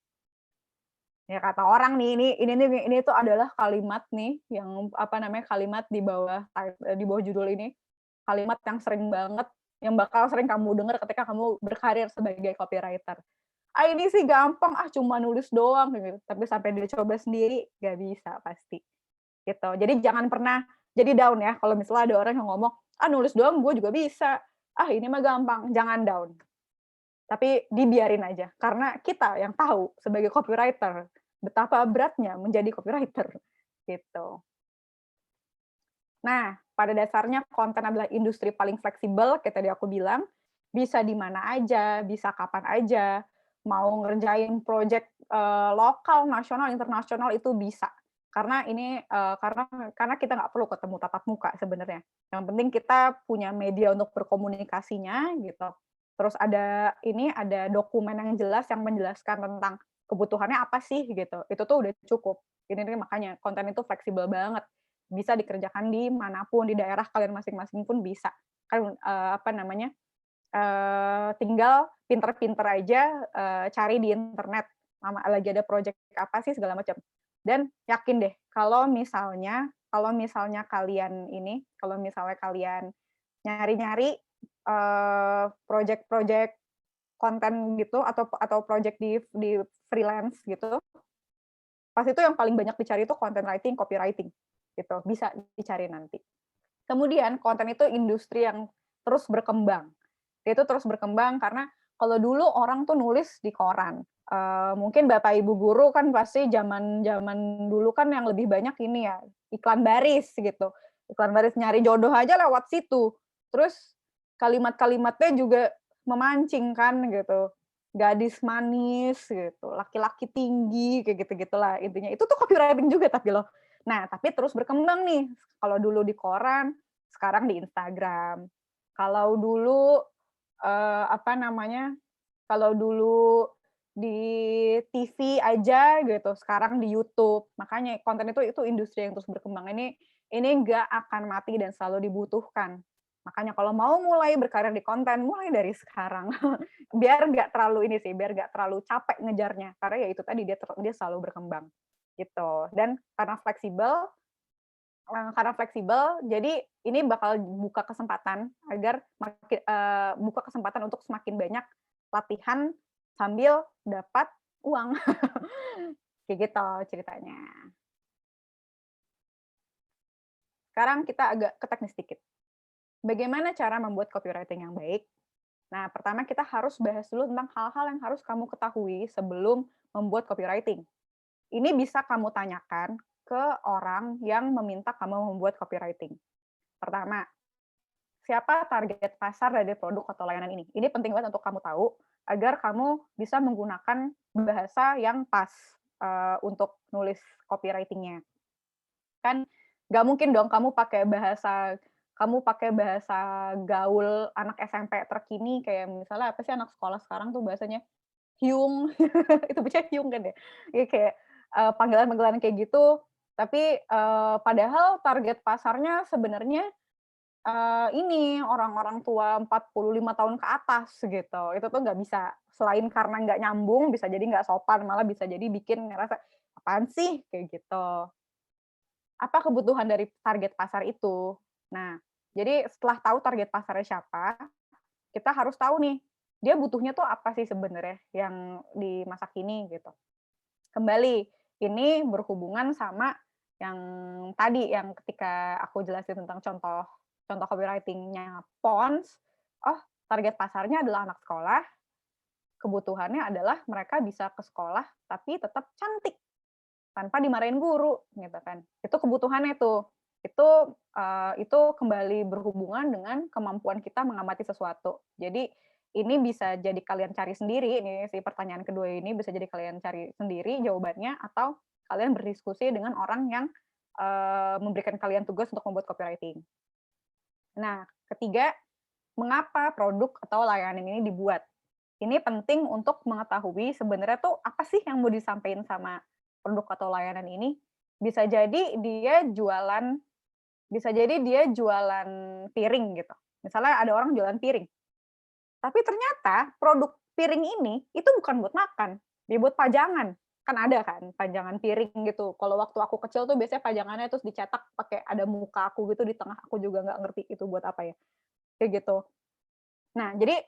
Ya kata orang nih, ini tuh adalah kalimat nih yang kalimat di bawah judul ini. Kalimat yang sering banget yang bakal sering kamu dengar ketika kamu berkarir sebagai copywriter. Ah ini sih gampang, cuma nulis doang gitu. Tapi sampai dicoba sendiri gak bisa pasti. Gitu. Jadi jangan pernah jadi down ya kalau misalnya ada orang yang ngomong, nulis doang gue juga bisa. Ini mah gampang, jangan down. Tapi dibiarin aja, karena kita yang tahu sebagai copywriter betapa beratnya menjadi copywriter gitu. Nah, pada dasarnya konten adalah industri paling fleksibel, kayak tadi aku bilang, bisa di mana aja, bisa kapan aja, mau ngerjain project lokal, nasional, internasional itu bisa. Karena ini karena kita nggak perlu ketemu tatap muka sebenarnya. Yang penting kita punya media untuk berkomunikasinya gitu. Terus ada dokumen yang jelas yang menjelaskan tentang kebutuhannya apa sih gitu. Itu tuh udah cukup. Ini makanya konten itu fleksibel banget. Bisa dikerjakan di manapun, di daerah kalian masing-masing pun bisa. Kan tinggal pinter-pinter aja cari di internet lagi ada project apa sih segala macam. Dan yakin deh kalau misalnya kalian nyari-nyari project-project konten gitu atau project di freelance gitu, pas itu yang paling banyak dicari itu content writing, copywriting gitu, bisa dicari nanti. Kemudian konten itu industri yang terus berkembang. Dia itu terus berkembang karena kalau dulu orang tuh nulis di koran. Mungkin Bapak Ibu guru kan pasti zaman dulu kan yang lebih banyak ini ya, iklan baris gitu. Iklan baris nyari jodoh aja lewat situ. Terus kalimat-kalimatnya juga memancing kan gitu. Gadis manis gitu, laki-laki tinggi kayak gitu-gitulah intinya. Itu tuh copywriting juga tapi loh. Nah, tapi terus berkembang nih. Kalau dulu di koran, sekarang di Instagram. Kalau dulu kalau dulu di TV aja gitu, sekarang di YouTube. Makanya konten itu industri yang terus berkembang. Ini nggak akan mati dan selalu dibutuhkan. Makanya kalau mau mulai berkarir di konten, mulai dari sekarang. Biar nggak terlalu capek ngejarnya. Karena ya itu tadi dia selalu berkembang gitu. Dan karena fleksibel, jadi ini bakal buka kesempatan untuk semakin banyak latihan sambil dapat uang. Kayak gitu ceritanya. Sekarang kita agak ke teknis sedikit. Bagaimana cara membuat copywriting yang baik? Nah, pertama kita harus bahas dulu tentang hal-hal yang harus kamu ketahui sebelum membuat copywriting. Ini bisa kamu tanyakan ke orang yang meminta kamu membuat copywriting. Pertama, siapa target pasar dari produk atau layanan ini? Ini penting banget untuk kamu tahu, agar kamu bisa menggunakan bahasa yang pas untuk nulis copywriting-nya. Kan nggak mungkin dong kamu pakai bahasa gaul anak SMP terkini, kayak misalnya apa sih anak sekolah sekarang tuh bahasanya hyung, itu bacanya hyung kan ya? Ya kayak panggilan-panggilan kayak gitu, tapi padahal target pasarnya sebenarnya ini orang-orang tua 45 tahun ke atas gitu. Itu tuh nggak bisa, selain karena nggak nyambung, bisa jadi nggak sopan, malah bisa jadi bikin ngerasa, "Apaan sih?" Kayak gitu. Apa kebutuhan dari target pasar itu? Nah, jadi setelah tahu target pasarnya siapa, kita harus tahu nih, dia butuhnya tuh apa sih sebenarnya yang di masa kini gitu. Kembali, ini berhubungan sama yang tadi, yang ketika aku jelasin tentang contoh contoh copywriting-nya Pons, oh target pasarnya adalah anak sekolah, kebutuhannya adalah mereka bisa ke sekolah tapi tetap cantik, tanpa dimarahin guru, gitu kan. Itu kebutuhannya tuh. Itu kembali berhubungan dengan kemampuan kita mengamati sesuatu. Jadi ini bisa jadi kalian cari sendiri, ini si pertanyaan kedua ini bisa jadi kalian cari sendiri jawabannya, atau kalian berdiskusi dengan orang yang memberikan kalian tugas untuk membuat copywriting. Nah, ketiga, mengapa produk atau layanan ini dibuat? Ini penting untuk mengetahui sebenarnya tuh apa sih yang mau disampaikan sama produk atau layanan ini. Bisa jadi dia jualan piring gitu. Misalnya ada orang jualan piring, tapi ternyata produk piring ini itu bukan buat makan, dia buat pajangan. Kan ada kan pajangan piring gitu. Kalau waktu aku kecil tuh biasanya pajangannya terus dicetak pakai ada muka aku gitu di tengah, aku juga nggak ngerti itu buat apa ya. Kayak gitu. Nah, jadi,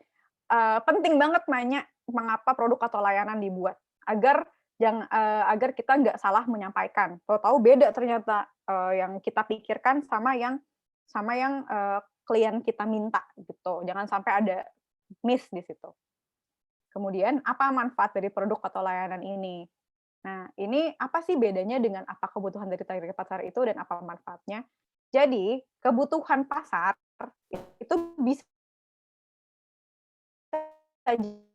penting banget nanya mengapa produk atau layanan dibuat, agar kita nggak salah menyampaikan, tahu-tahu beda ternyata, yang kita pikirkan sama yang klien kita minta, gitu. Jangan sampai ada miss di situ. Kemudian, apa manfaat dari produk atau layanan ini? Nah, ini apa sih bedanya dengan apa kebutuhan dari target pasar itu dan apa manfaatnya? Jadi, kebutuhan pasar itu bisa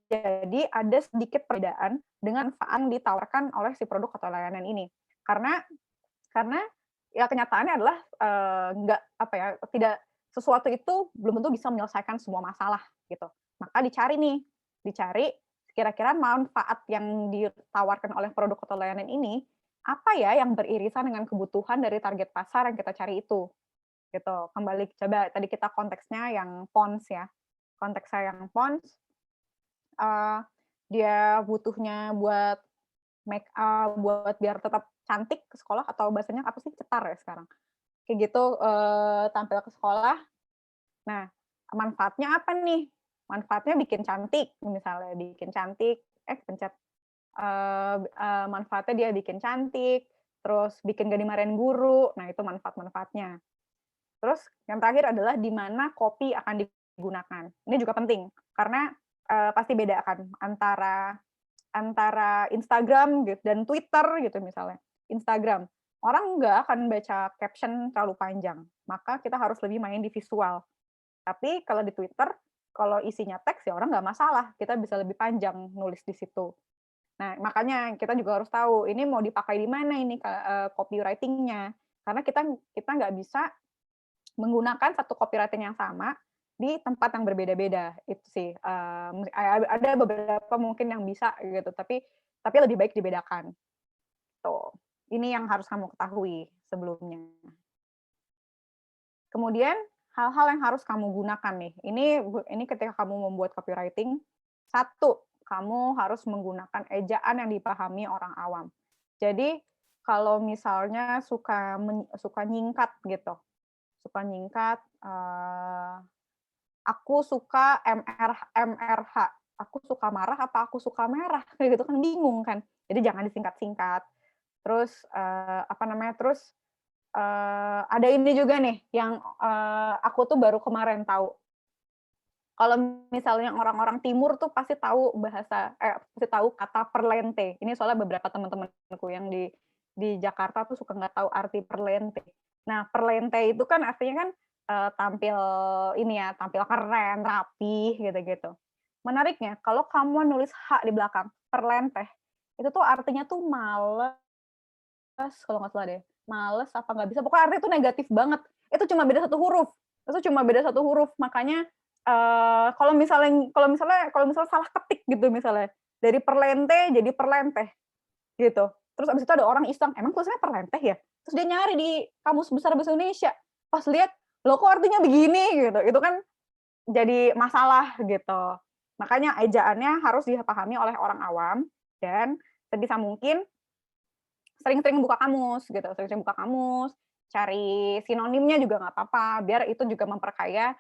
jadi ada sedikit perbedaan dengan manfaat yang ditawarkan oleh si produk atau layanan ini. Karena ya kenyataannya adalah, nggak apa ya, tidak, sesuatu itu belum tentu bisa menyelesaikan semua masalah gitu. Maka dicari kira-kira manfaat yang ditawarkan oleh produk atau layanan ini, apa ya yang beririsan dengan kebutuhan dari target pasar yang kita cari itu, gitu. Kembali coba tadi kita konteksnya yang Pons ya, konteksnya yang Pons, eee, dia butuhnya buat make up, buat biar tetap cantik ke sekolah, atau bahasanya apa sih, cetar ya sekarang? Kayak gitu, tampil ke sekolah. Nah, manfaatnya apa nih? Manfaatnya bikin cantik, misalnya bikin cantik, kepencet, manfaatnya dia bikin cantik, terus bikin gak dimarahin guru, nah itu manfaat-manfaatnya. Terus yang terakhir adalah di mana copy akan digunakan. Ini juga penting, karena, pasti beda kan antara Instagram gitu dan Twitter gitu misalnya. Instagram, orang nggak akan baca caption terlalu panjang, maka kita harus lebih main di visual. Tapi kalau di Twitter, kalau isinya teks ya orang nggak masalah, kita bisa lebih panjang nulis di situ. Nah, makanya kita juga harus tahu ini mau dipakai di mana ini copywriting-nya. Karena kita nggak bisa menggunakan satu copywriting yang sama di tempat yang berbeda-beda, itu sih, ada beberapa mungkin yang bisa gitu, tapi lebih baik dibedakan, tuh. Ini yang harus kamu ketahui sebelumnya. Kemudian hal-hal yang harus kamu gunakan nih, ini ketika kamu membuat copywriting, satu, kamu harus menggunakan ejaan yang dipahami orang awam. Jadi kalau misalnya suka nyingkat gitu, aku suka MRH, aku suka marah apa aku suka merah, kayak gitu kan bingung kan. Jadi jangan disingkat-singkat. Terus, ada ini juga nih yang, aku tuh baru kemarin tahu. Kalau misalnya orang-orang timur tuh pasti tahu pasti tahu kata perlente. Ini soalnya beberapa teman-temanku yang di Jakarta tuh suka nggak tahu arti perlente. Nah, perlente itu kan artinya kan, tampil keren, rapi, gitu-gitu. Menariknya, kalau kamu nulis H di belakang, perlenteh, itu tuh artinya tuh males, kalau nggak salah deh. Males apa nggak bisa, pokoknya artinya itu negatif banget. Itu cuma beda satu huruf. Makanya, kalau misalnya salah ketik gitu misalnya, dari perlente jadi perlenteh, gitu. Terus abis itu ada orang iseng, "Emang tulisannya perlenteh ya?" Terus dia nyari di Kamus Besar Bahasa Indonesia, pas lihat, "Loh kok artinya begini?" Gitu. Itu kan jadi masalah gitu. Makanya ejaannya harus dipahami oleh orang awam dan sebisa mungkin sering-sering buka kamus gitu, sering-sering buka kamus, cari sinonimnya juga nggak apa-apa, biar itu juga memperkaya,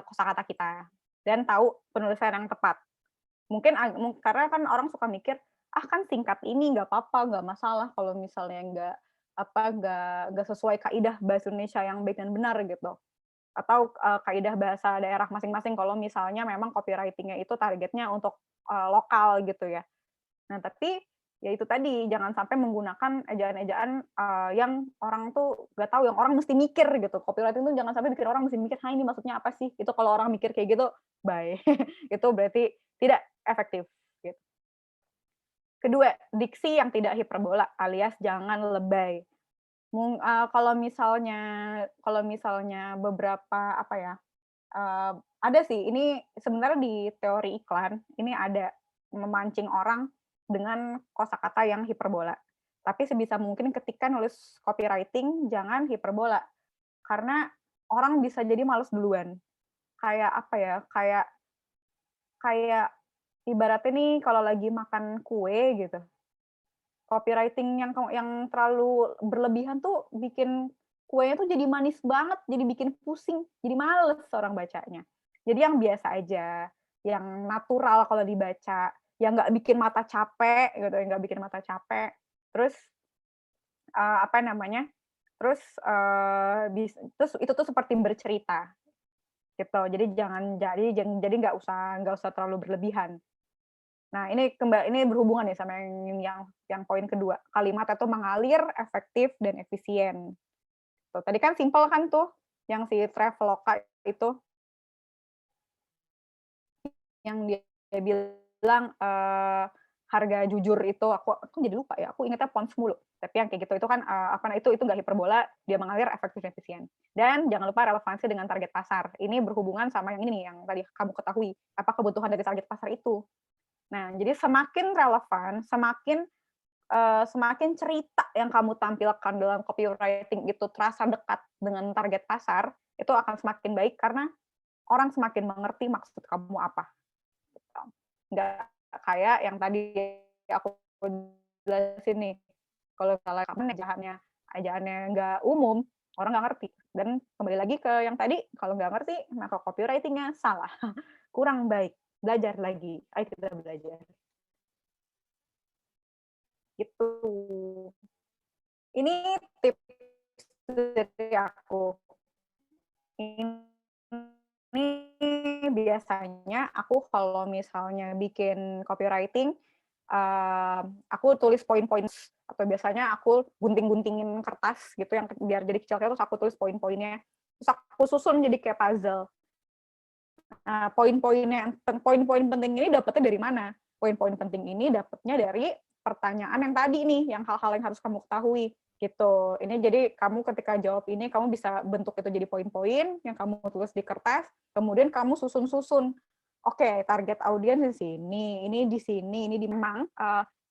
kosakata kita dan tahu penulisan yang tepat. Mungkin karena kan orang suka mikir, "Ah, kan singkat ini nggak apa-apa, nggak masalah kalau misalnya nggak sesuai kaidah bahasa Indonesia yang baik dan benar," gitu. Atau, kaidah bahasa daerah masing-masing kalau misalnya memang copywriting-nya itu targetnya untuk, lokal gitu ya. Nah, tapi ya itu tadi, jangan sampai menggunakan ejaan-ejaan, yang orang tuh nggak tahu, yang orang mesti mikir gitu. Copywriting tuh jangan sampai bikin orang mesti mikir, "Hah, ini maksudnya apa sih?" Itu kalau orang mikir kayak gitu, bye. Itu berarti tidak efektif, gitu. Kedua, diksi yang tidak hiperbola alias jangan lebay. Kalau misalnya beberapa, apa ya, ada sih, ini sebenarnya di teori iklan, ini ada memancing orang dengan kosakata yang hiperbola. Tapi sebisa mungkin ketika nulis copywriting jangan hiperbola, karena orang bisa jadi males duluan. Kayak apa ya, kayak kayak ibaratnya nih kalau lagi makan kue gitu, copywriting yang terlalu berlebihan tuh bikin kuenya tuh jadi manis banget, jadi bikin pusing, jadi males orang bacanya. Jadi yang biasa aja, yang natural kalau dibaca, yang nggak bikin mata capek gitu, yang nggak bikin mata capek. Terus, apa namanya, terus itu tuh seperti bercerita gitu. Jadi nggak usah terlalu berlebihan. Nah, ini berhubungan nih sama yang poin kedua, kalimat itu mengalir, efektif, dan efisien. Tuh, tadi kan simpel kan tuh, yang si Traveloka itu, yang dia bilang, harga jujur itu, aku jadi lupa ya, aku ingetnya Pons mulu. Tapi yang kayak gitu itu kan, itu nggak hiperbola, dia mengalir, efektif, dan efisien. Dan jangan lupa relevansi dengan target pasar. Ini berhubungan sama yang ini nih, yang tadi kamu ketahui, apa kebutuhan dari target pasar itu. Nah, jadi semakin relevan, semakin cerita yang kamu tampilkan dalam copywriting itu terasa dekat dengan target pasar, itu akan semakin baik karena orang semakin mengerti maksud kamu apa, gitu. Nggak kayak yang tadi aku jelasin nih, kalau misalnya kamu ejaannya nggak umum, orang nggak ngerti. Dan kembali lagi ke yang tadi, kalau nggak ngerti, maka copywriting-nya salah, kurang baik. Belajar lagi, ayo kita belajar. Gitu. Ini tips dari aku. Ini biasanya aku kalau misalnya bikin copywriting, aku tulis poin-poin atau biasanya aku gunting-guntingin kertas gitu yang biar jadi kecil-kecil, terus aku tulis poin-poinnya, terus aku susun jadi kayak puzzle. Nah, poin-poin penting ini dapatnya dari mana? Poin-poin penting ini dapatnya dari pertanyaan yang tadi nih, yang hal-hal yang harus kamu ketahui, gitu. Ini jadi kamu ketika jawab ini, kamu bisa bentuk itu jadi poin-poin yang kamu tulis di kertas, kemudian kamu susun-susun. Oke, target audiens di sini, ini di sini, ini di memang,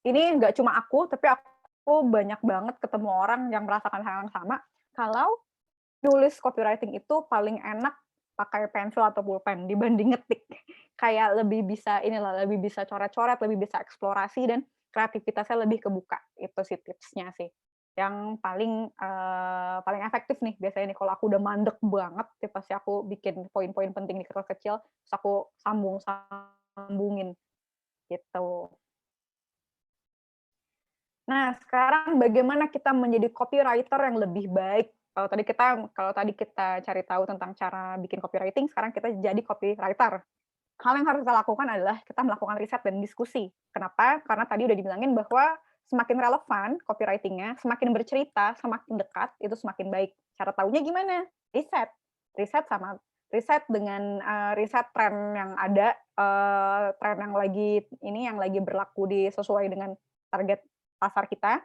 ini nggak cuma aku, tapi aku banyak banget ketemu orang yang merasakan hal yang sama. Kalau nulis copywriting itu paling enak pakai pensil atau pulpen dibanding ngetik. Kayak lebih bisa coret-coret, lebih bisa eksplorasi dan kreativitasnya lebih kebuka. Itu sih tipsnya sih. Yang paling efektif nih biasanya nih kalau aku udah mandek banget, ya pasti aku bikin poin-poin penting di kertas kecil, terus aku sambungin gitu. Nah, sekarang bagaimana kita menjadi copywriter yang lebih baik? Kalau tadi kita cari tahu tentang cara bikin copywriting, sekarang kita jadi copywriter. Hal yang harus kita lakukan adalah kita melakukan riset dan diskusi. Kenapa? Karena tadi udah dibilangin bahwa semakin relevan copywriting-nya, semakin bercerita, semakin dekat, itu semakin baik. Cara tahunya gimana? Riset. Riset dengan riset tren yang ada, tren yang lagi berlaku sesuai dengan target pasar kita,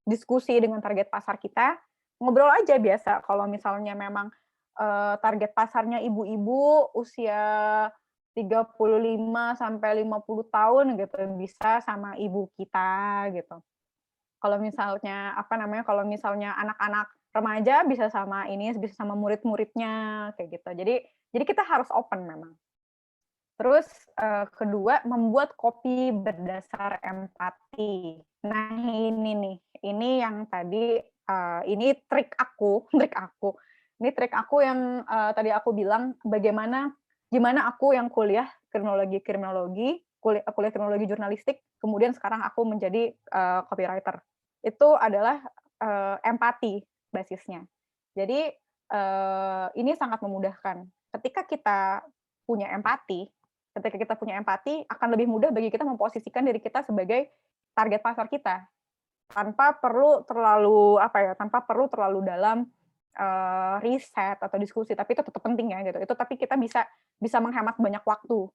diskusi dengan target pasar kita, ngobrol aja biasa kalau misalnya memang, target pasarnya ibu-ibu usia 35 sampai 50 tahun gitu, bisa sama ibu kita gitu. Kalau misalnya, kalau misalnya anak-anak remaja, bisa sama ini, bisa sama murid-muridnya, kayak gitu. Jadi kita harus open memang. Terus, kedua, membuat kopi berdasar empati. Nah ini nih, ini yang tadi, ini trik aku trik aku. Ini trik aku yang, tadi aku bilang gimana aku yang kuliah kriminologi, kuliah kriminologi jurnalistik, kemudian sekarang aku menjadi, copywriter. Itu adalah, empati basisnya. Jadi, ini sangat memudahkan. Ketika kita punya empati, akan lebih mudah bagi kita memposisikan diri kita sebagai target pasar kita, tanpa perlu terlalu dalam, riset atau diskusi, tapi itu tetap penting ya gitu. Tapi kita bisa menghemat banyak waktu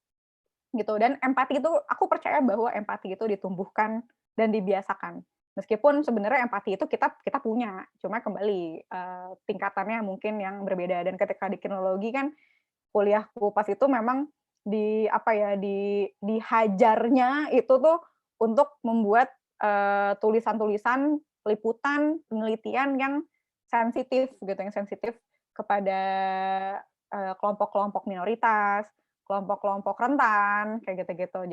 gitu. Dan empati itu, aku percaya bahwa empati itu ditumbuhkan dan dibiasakan. Meskipun sebenarnya empati itu kita punya, cuma kembali, tingkatannya mungkin yang berbeda. Dan ketika di kriminologi kan, kuliahku pas itu memang dihajarnya itu tuh untuk membuat, tulisan-tulisan, liputan, penelitian yang sensitif kepada, kelompok-kelompok minoritas, kelompok-kelompok rentan, kayak gitu-gitu.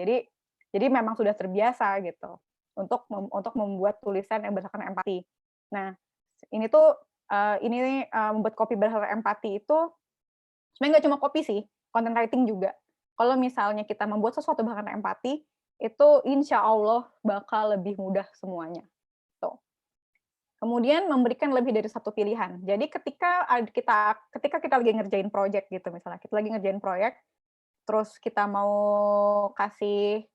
Jadi memang sudah terbiasa gitu, untuk membuat tulisan yang berdasarkan empati. Nah, ini tuh, membuat kopi berdasarkan empati itu sebenarnya nggak cuma kopi sih, content writing juga. Kalau misalnya kita membuat sesuatu berdasarkan empati, itu insya Allah bakal lebih mudah semuanya. Tuh. Kemudian memberikan lebih dari satu pilihan. Jadi ketika kita lagi ngerjain project gitu misalnya, kita lagi ngerjain proyek, terus kita mau kasih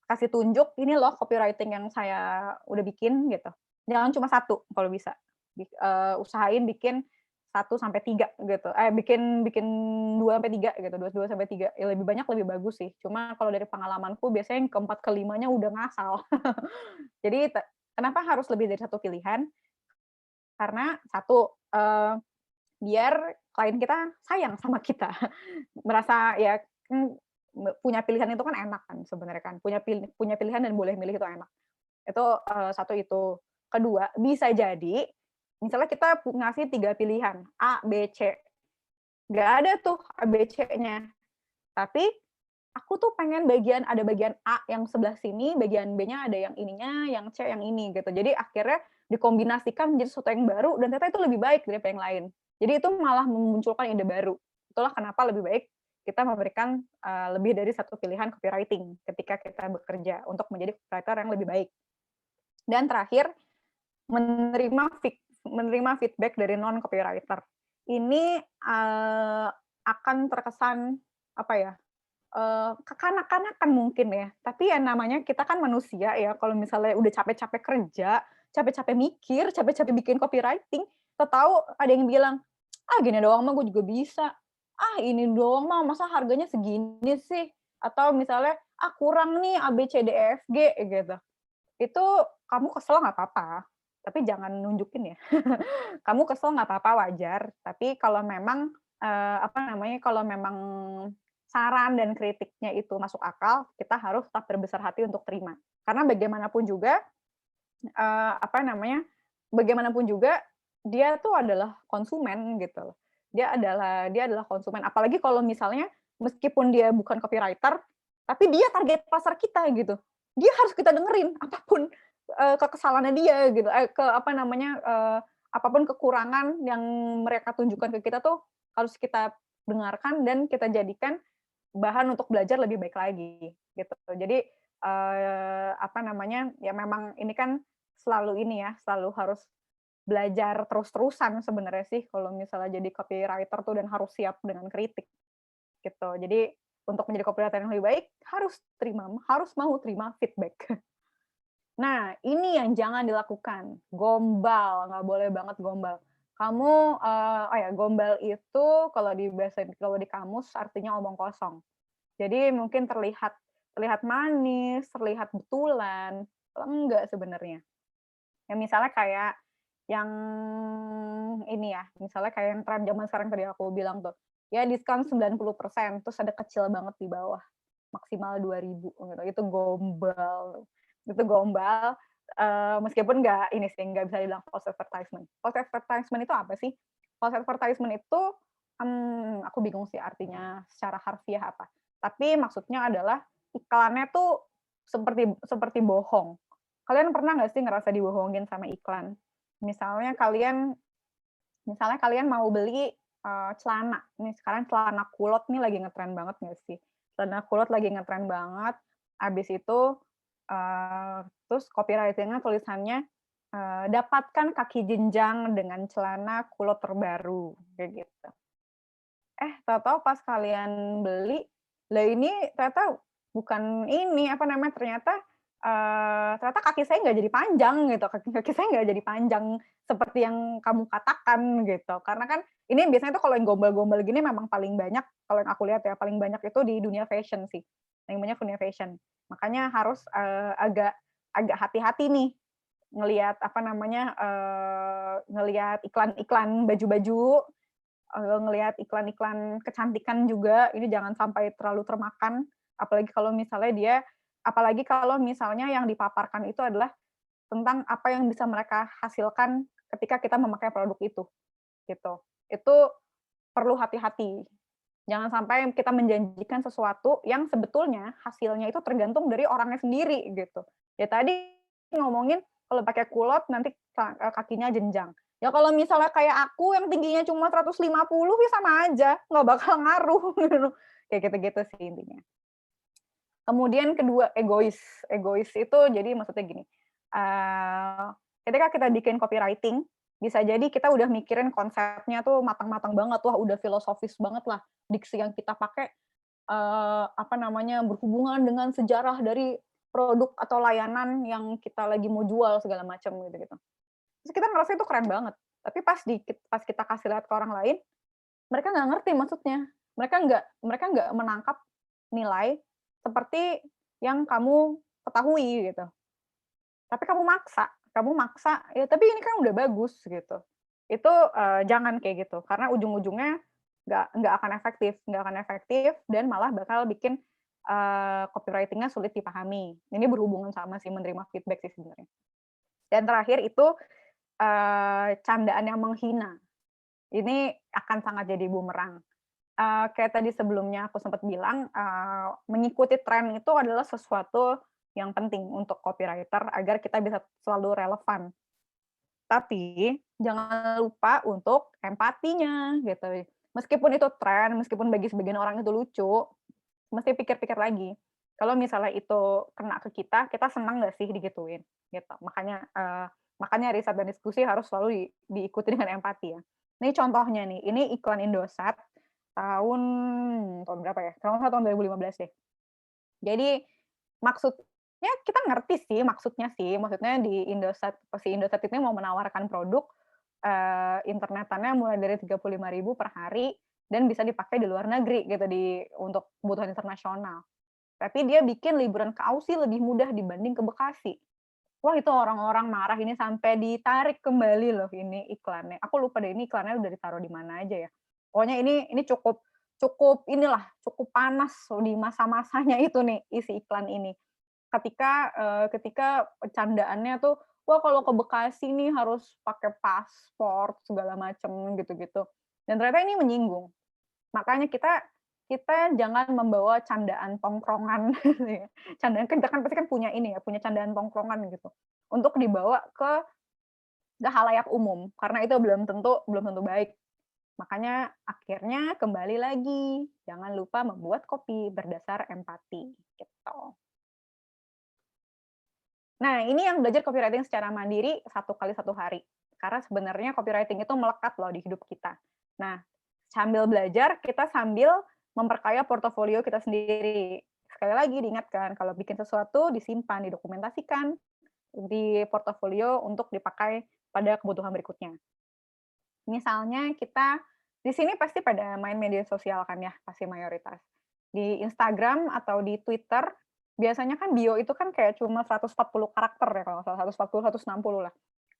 kasih tunjuk, "Ini loh copywriting yang saya udah bikin," gitu. Jangan cuma satu kalau bisa. Usahain bikin 1 sampai 3 gitu. Bikin bikin 2 sampai 3 gitu, 2 sampai 3. Ya lebih banyak lebih bagus sih. Cuma kalau dari pengalamanku biasanya yang keempat kelimanya udah ngasal. Jadi kenapa harus lebih dari satu pilihan? Karena satu, biar klien kita sayang sama kita. Merasa ya, punya pilihan itu kan enak kan sebenarnya kan, punya pilihan dan boleh milih itu enak. Itu, satu itu. Kedua, bisa jadi misalnya kita ngasih 3 pilihan, A, B, C. Nggak ada tuh A, B, C-nya. Tapi aku tuh pengen ada bagian A yang sebelah sini, bagian B-nya ada yang ininya, yang C yang ini gitu. Jadi akhirnya dikombinasikan menjadi sesuatu yang baru dan ternyata itu lebih baik daripada yang lain. Jadi itu malah memunculkan ide baru. Itulah kenapa lebih baik kita memberikan, lebih dari satu pilihan copywriting ketika kita bekerja untuk menjadi copywriter yang lebih baik. Dan terakhir, menerima feedback dari non copywriter. Ini, akan terkesan apa ya, kekanak-kanakan mungkin ya, tapi ya namanya kita kan manusia ya, kalau misalnya udah capek-capek kerja, capek-capek mikir, capek-capek bikin copywriting, tahu ada yang bilang, "Ah, gini doang mah gue juga bisa. Ah, ini doang mah masa harganya segini sih?" Atau misalnya, "Ah, kurang nih A, B, C, D, E, F, G," gitu. Itu kamu kesel nggak apa-apa, tapi jangan nunjukin ya. Kamu kesel nggak apa-apa, wajar, tapi kalau memang, kalau memang saran dan kritiknya itu masuk akal, kita harus tetap berbesar hati untuk terima. Karena bagaimanapun juga, eee, apa namanya, bagaimanapun juga dia tuh adalah konsumen gitu loh. Dia adalah konsumen, apalagi kalau misalnya meskipun dia bukan copywriter, tapi dia target pasar kita gitu. Dia harus kita dengerin apapun, kekesalannya dia gitu, apapun kekurangan yang mereka tunjukkan ke kita tuh harus kita dengarkan dan kita jadikan bahan untuk belajar lebih baik lagi, gitu. Jadi, ya memang ini kan selalu harus belajar terus-terusan sebenarnya sih kalau misalnya jadi copywriter tuh dan harus siap dengan kritik, gitu. Jadi untuk menjadi copywriter yang lebih baik harus mau terima feedback. Nah, ini yang jangan dilakukan, gombal, nggak boleh banget gombal. Kamu, gombal itu kalau di kamus artinya omong kosong. Jadi mungkin terlihat terlihat manis, terlihat betulan, enggak sebenarnya. Ya misalnya kayak yang ini ya, misalnya kayak yang tren zaman sekarang tadi aku bilang tuh, ya diskon 90%, terus ada kecil banget di bawah, maksimal 2.000 gitu, itu gombal. Itu gombal, meskipun nggak ini sih, nggak bisa dibilang false advertisement. False advertisement itu apa sih? False advertisement itu, aku bingung sih artinya secara harfiah apa. Tapi maksudnya adalah iklannya tuh seperti seperti bohong. Kalian pernah nggak sih ngerasa dibohongin sama iklan? Misalnya kalian misalnya kalian mau beli, celana, nih sekarang celana kulot nih lagi ngetren banget nggak sih? Celana kulot lagi ngetren banget, habis itu, terus copywriting-nya tulisannya, "Dapatkan kaki jenjang dengan celana kulot terbaru," kayak gitu. Tahu-tahu pas kalian beli, lah ini ternyata bukan ini, apa namanya, ternyata kaki saya nggak jadi panjang gitu, kaki kaki saya nggak jadi panjang seperti yang kamu katakan gitu. Karena kan ini biasanya tuh kalau yang gombal-gombal gini memang paling banyak, kalau yang aku lihat ya, paling banyak itu di dunia fashion sih, paling banyak dunia fashion. Makanya harus, agak agak hati-hati nih ngelihat, apa namanya, ngelihat iklan-iklan baju-baju, ngelihat iklan-iklan kecantikan juga, ini jangan sampai terlalu termakan, apalagi kalau misalnya yang dipaparkan itu adalah tentang apa yang bisa mereka hasilkan ketika kita memakai produk itu, gitu. Itu perlu hati-hati. Jangan sampai kita menjanjikan sesuatu yang sebetulnya hasilnya itu tergantung dari orangnya sendiri, gitu. Ya tadi ngomongin kalau pakai kulot nanti kakinya jenjang. Ya kalau misalnya kayak aku yang tingginya cuma 150 ya sama aja, nggak bakal ngaruh gitu. Kayak gitu-gitu sih intinya. Kemudian kedua, egois. Egois itu jadi maksudnya gini, ketika kita bikin copywriting, bisa jadi kita udah mikirin konsepnya tuh matang-matang banget, wah udah filosofis banget lah, diksi yang kita pakai, apa namanya, berhubungan dengan sejarah dari produk atau layanan yang kita lagi mau jual segala macam gitu-gitu. Terus kita ngerasa itu keren banget, tapi pas kita kasih lihat ke orang lain, mereka nggak ngerti maksudnya. Mereka nggak menangkap nilai seperti yang kamu ketahui gitu. Tapi kamu maksa, ya tapi ini kan udah bagus gitu. Itu, jangan kayak gitu, karena ujung-ujungnya nggak akan efektif dan malah bakal bikin, copywriting-nya sulit dipahami. Ini berhubungan sama si menerima feedback sih sebenarnya. Dan terakhir itu, candaan yang menghina. Ini akan sangat jadi bumerang. Kayak tadi sebelumnya aku sempat bilang, mengikuti tren itu adalah sesuatu yang penting untuk copywriter agar kita bisa selalu relevan. Tapi jangan lupa untuk empatinya gitu. Meskipun itu tren, meskipun bagi sebagian orang itu lucu, mesti pikir-pikir lagi. Kalau misalnya itu kena ke kita senang nggak sih digituin? Gitu. Makanya riset dan diskusi harus selalu diikuti dengan empati ya. Ini contohnya nih, ini iklan Indosat tahun tahun berapa ya? Kalau nggak salah tahun 2015 deh. Jadi maksudnya kita ngerti sih maksudnya di Indosat, si Indosat ini mau menawarkan produk, internetannya mulai dari 35.000 per hari dan bisa dipakai di luar negeri gitu, untuk kebutuhan internasional. Tapi dia bikin liburan ke Aussie lebih mudah dibanding ke Bekasi. Wah itu orang-orang marah ini sampai ditarik kembali loh ini iklannya. Aku lupa deh ini iklannya udah ditaruh di mana aja ya. Pokoknya ini cukup cukup panas di masa-masanya itu nih isi iklan ini. Ketika candaannya tuh, wah kalau ke Bekasi nih harus pakai paspor segala macam gitu-gitu. Dan ternyata ini menyinggung. Makanya kita kita jangan membawa candaan tongkrongan gitu ya. Candaan kita kan pasti kan punya ini ya, punya candaan tongkrongan gitu. Untuk dibawa ke halayak umum, karena itu belum tentu baik. Makanya akhirnya kembali lagi, jangan lupa membuat kopi berdasar empati gitu. Nah, ini yang belajar copywriting secara mandiri 1 kali 1 hari. Karena sebenarnya copywriting itu melekat loh di hidup kita. Nah, sambil belajar, kita sambil memperkaya portofolio kita sendiri. Sekali lagi diingatkan, kalau bikin sesuatu disimpan, didokumentasikan di portofolio untuk dipakai pada kebutuhan berikutnya. Misalnya kita di sini pasti pada main media sosial kan ya, pasti mayoritas. Di Instagram atau di Twitter, biasanya kan bio itu kan kayak cuma 140 karakter ya kalau nggak salah, 140, 160 lah.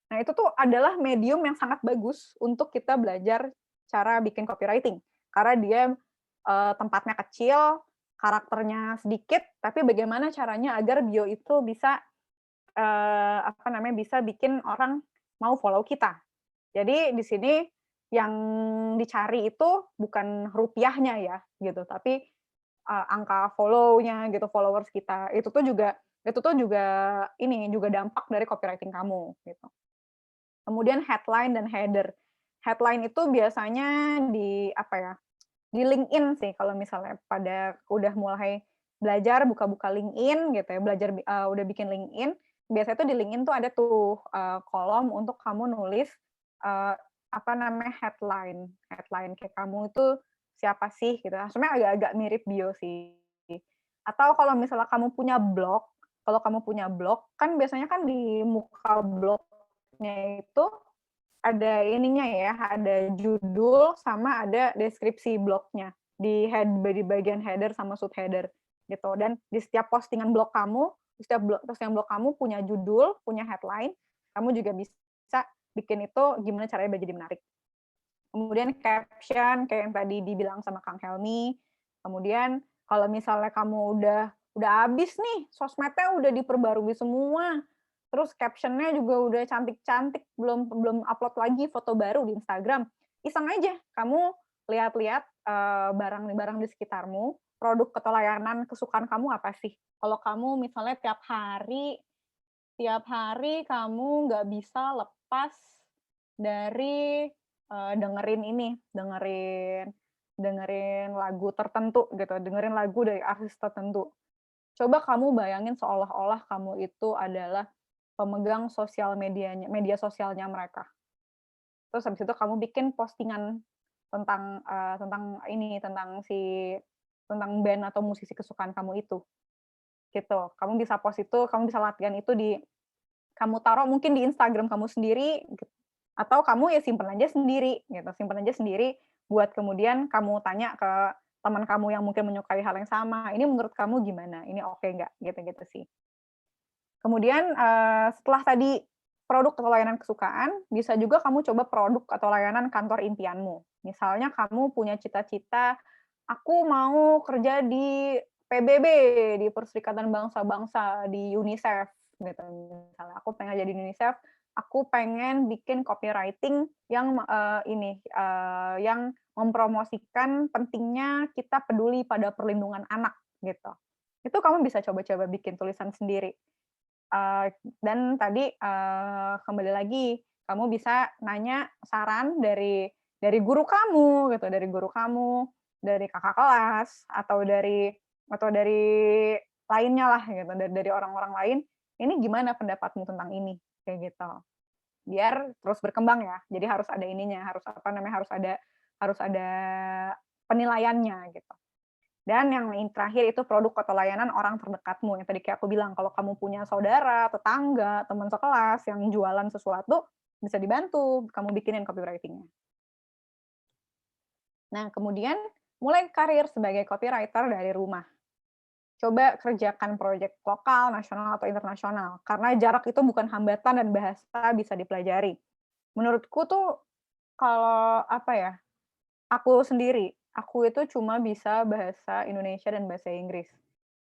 Nah itu tuh adalah medium yang sangat bagus untuk kita belajar cara bikin copywriting. Karena dia tempatnya kecil, karakternya sedikit, tapi bagaimana caranya agar bio itu bisa bisa bikin orang mau follow kita. Jadi di sini yang dicari itu bukan rupiahnya ya gitu, tapi angka follow-nya gitu, followers kita. Itu tuh juga ini juga dampak dari copywriting kamu gitu. Kemudian headline dan header. Headline itu biasanya di apa ya? Di LinkedIn sih kalau misalnya pada udah mulai belajar buka-buka LinkedIn gitu ya, belajar udah bikin LinkedIn, biasanya tuh di LinkedIn tuh ada tuh, kolom untuk kamu nulis, headline. Headline kayak kamu itu siapa sih gitu, sebenarnya agak-agak mirip bio sih. Atau kalau misalnya kamu punya blog, kalau kamu punya blog, kan biasanya kan di muka blognya itu ada ininya ya, ada judul sama ada deskripsi blognya di bagian header sama subheader gitu. Dan di setiap postingan blog kamu, di setiap postingan blog kamu punya judul, punya headline, kamu juga bisa bikin itu gimana caranya biar jadi menarik. Kemudian caption kayak yang tadi dibilang sama Kang Helmi. Kemudian kalau misalnya kamu udah habis nih, sosmednya udah diperbarui semua, terus caption-nya juga udah cantik-cantik, belum belum upload lagi foto baru di Instagram. Iseng aja kamu lihat-lihat barang-barang di sekitarmu, produk atau layanan kesukaan kamu apa sih? Kalau kamu misalnya tiap hari kamu nggak bisa lepas dari dengerin dengerin lagu tertentu gitu, dengerin lagu dari artis tertentu. Coba kamu bayangin seolah-olah kamu itu adalah pemegang media sosialnya mereka. Terus habis itu kamu bikin postingan tentang band atau musisi kesukaan kamu itu, gitu. Kamu bisa post itu, kamu bisa latihan itu kamu taruh mungkin di Instagram kamu sendiri, atau kamu ya simpen aja sendiri, gitu. Simpen aja sendiri buat kemudian kamu tanya ke teman kamu yang mungkin menyukai hal yang sama, "Ini menurut kamu gimana? Ini oke nggak?" Gitu-gitu sih. Kemudian, setelah tadi produk atau layanan kesukaan, bisa juga kamu coba produk atau layanan kantor impianmu. Misalnya kamu punya cita-cita, "Aku mau kerja di PBB, di Perserikatan Bangsa-Bangsa, di UNICEF," gitu misalnya. "Aku pengen jadi UNICEF, aku pengen bikin copywriting yang mempromosikan pentingnya kita peduli pada perlindungan anak," gitu. Itu kamu bisa coba-coba bikin tulisan sendiri. Dan tadi, kembali lagi, kamu bisa nanya saran dari guru kamu gitu, dari guru kamu, dari kakak kelas, atau dari lainnya lah gitu, dari orang-orang lain, "Ini gimana pendapatmu tentang ini?" Kayak gitu. Biar terus berkembang ya. Jadi harus ada ininya, harus ada penilaiannya gitu. Dan yang terakhir itu produk atau layanan orang terdekatmu, yang tadi kayak aku bilang, kalau kamu punya saudara, tetangga, teman sekelas yang jualan sesuatu, bisa dibantu kamu bikinin copywriting-nya. Nah, kemudian mulai karir sebagai copywriter dari rumah. Coba kerjakan proyek lokal, nasional, atau internasional, karena jarak itu bukan hambatan dan bahasa bisa dipelajari. Menurutku tuh kalau aku itu cuma bisa bahasa Indonesia dan bahasa Inggris.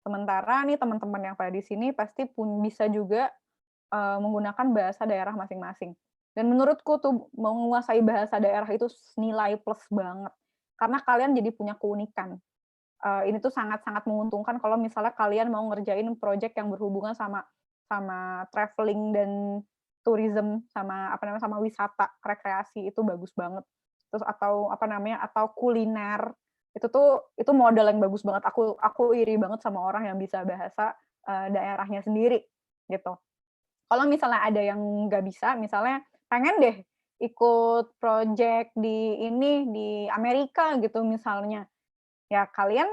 Sementara nih teman-teman yang pada di sini pasti bisa juga, menggunakan bahasa daerah masing-masing. Dan menurutku tuh menguasai bahasa daerah itu nilai plus banget, karena kalian jadi punya keunikan. Ini tuh sangat-sangat menguntungkan kalau misalnya kalian mau ngerjain project yang berhubungan sama sama traveling dan tourism, sama wisata, rekreasi, itu bagus banget. Terus atau kuliner, itu modal yang bagus banget. Aku iri banget sama orang yang bisa bahasa, daerahnya sendiri, gitu. Kalau misalnya ada yang nggak bisa, misalnya pengen deh ikut project di Amerika gitu misalnya, ya kalian,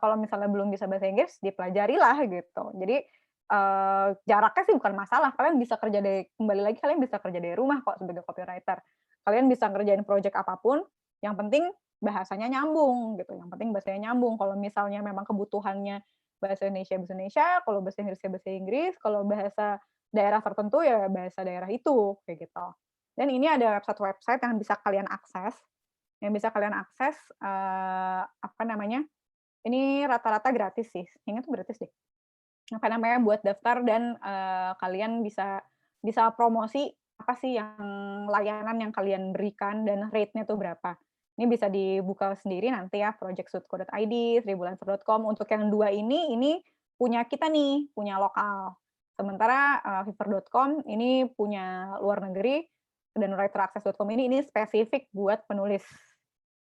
kalau misalnya belum bisa bahasa Inggris, dipelajarilah gitu. Jadi, jaraknya sih bukan masalah, kembali lagi kalian bisa kerja dari rumah kok sebagai copywriter. Kalian bisa ngerjain project apapun, yang penting bahasanya nyambung gitu, yang penting bahasanya nyambung. Kalau misalnya memang kebutuhannya bahasa Indonesia, kalau bahasa Inggris ya bahasa Inggris, kalau bahasa daerah tertentu ya bahasa daerah itu, kayak gitu. Dan ini ada website-website yang bisa kalian akses, ini rata-rata gratis sih, kayaknya tuh gratis deh. apa namanya, buat daftar dan, kalian bisa promosi apa sih yang layanan yang kalian berikan dan rate-nya tuh berapa. Ini bisa dibuka sendiri nanti ya, projectsuitco.id, seribulancer.com. Untuk yang 2 ini punya kita nih, punya lokal. Sementara, fiverr.com ini punya luar negeri dan writeraccess.com ini spesifik buat penulis.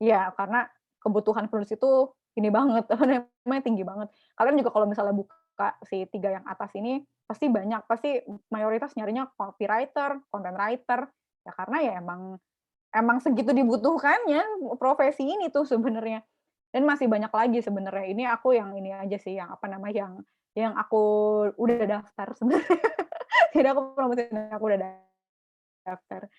Iya, karena kebutuhan penulis itu ini banget, apa namanya, tinggi banget. Kalian juga kalau misalnya buka si 3 yang atas ini, pasti banyak, pasti mayoritas nyarinya copywriter, content writer, ya karena ya emang segitu dibutuhkannya profesi ini tuh sebenarnya. Dan masih banyak lagi sebenarnya. Ini aku yang ini aja sih, yang apa namanya, yang aku udah daftar sebenarnya. Jadi aku promosiin aku udah daftar,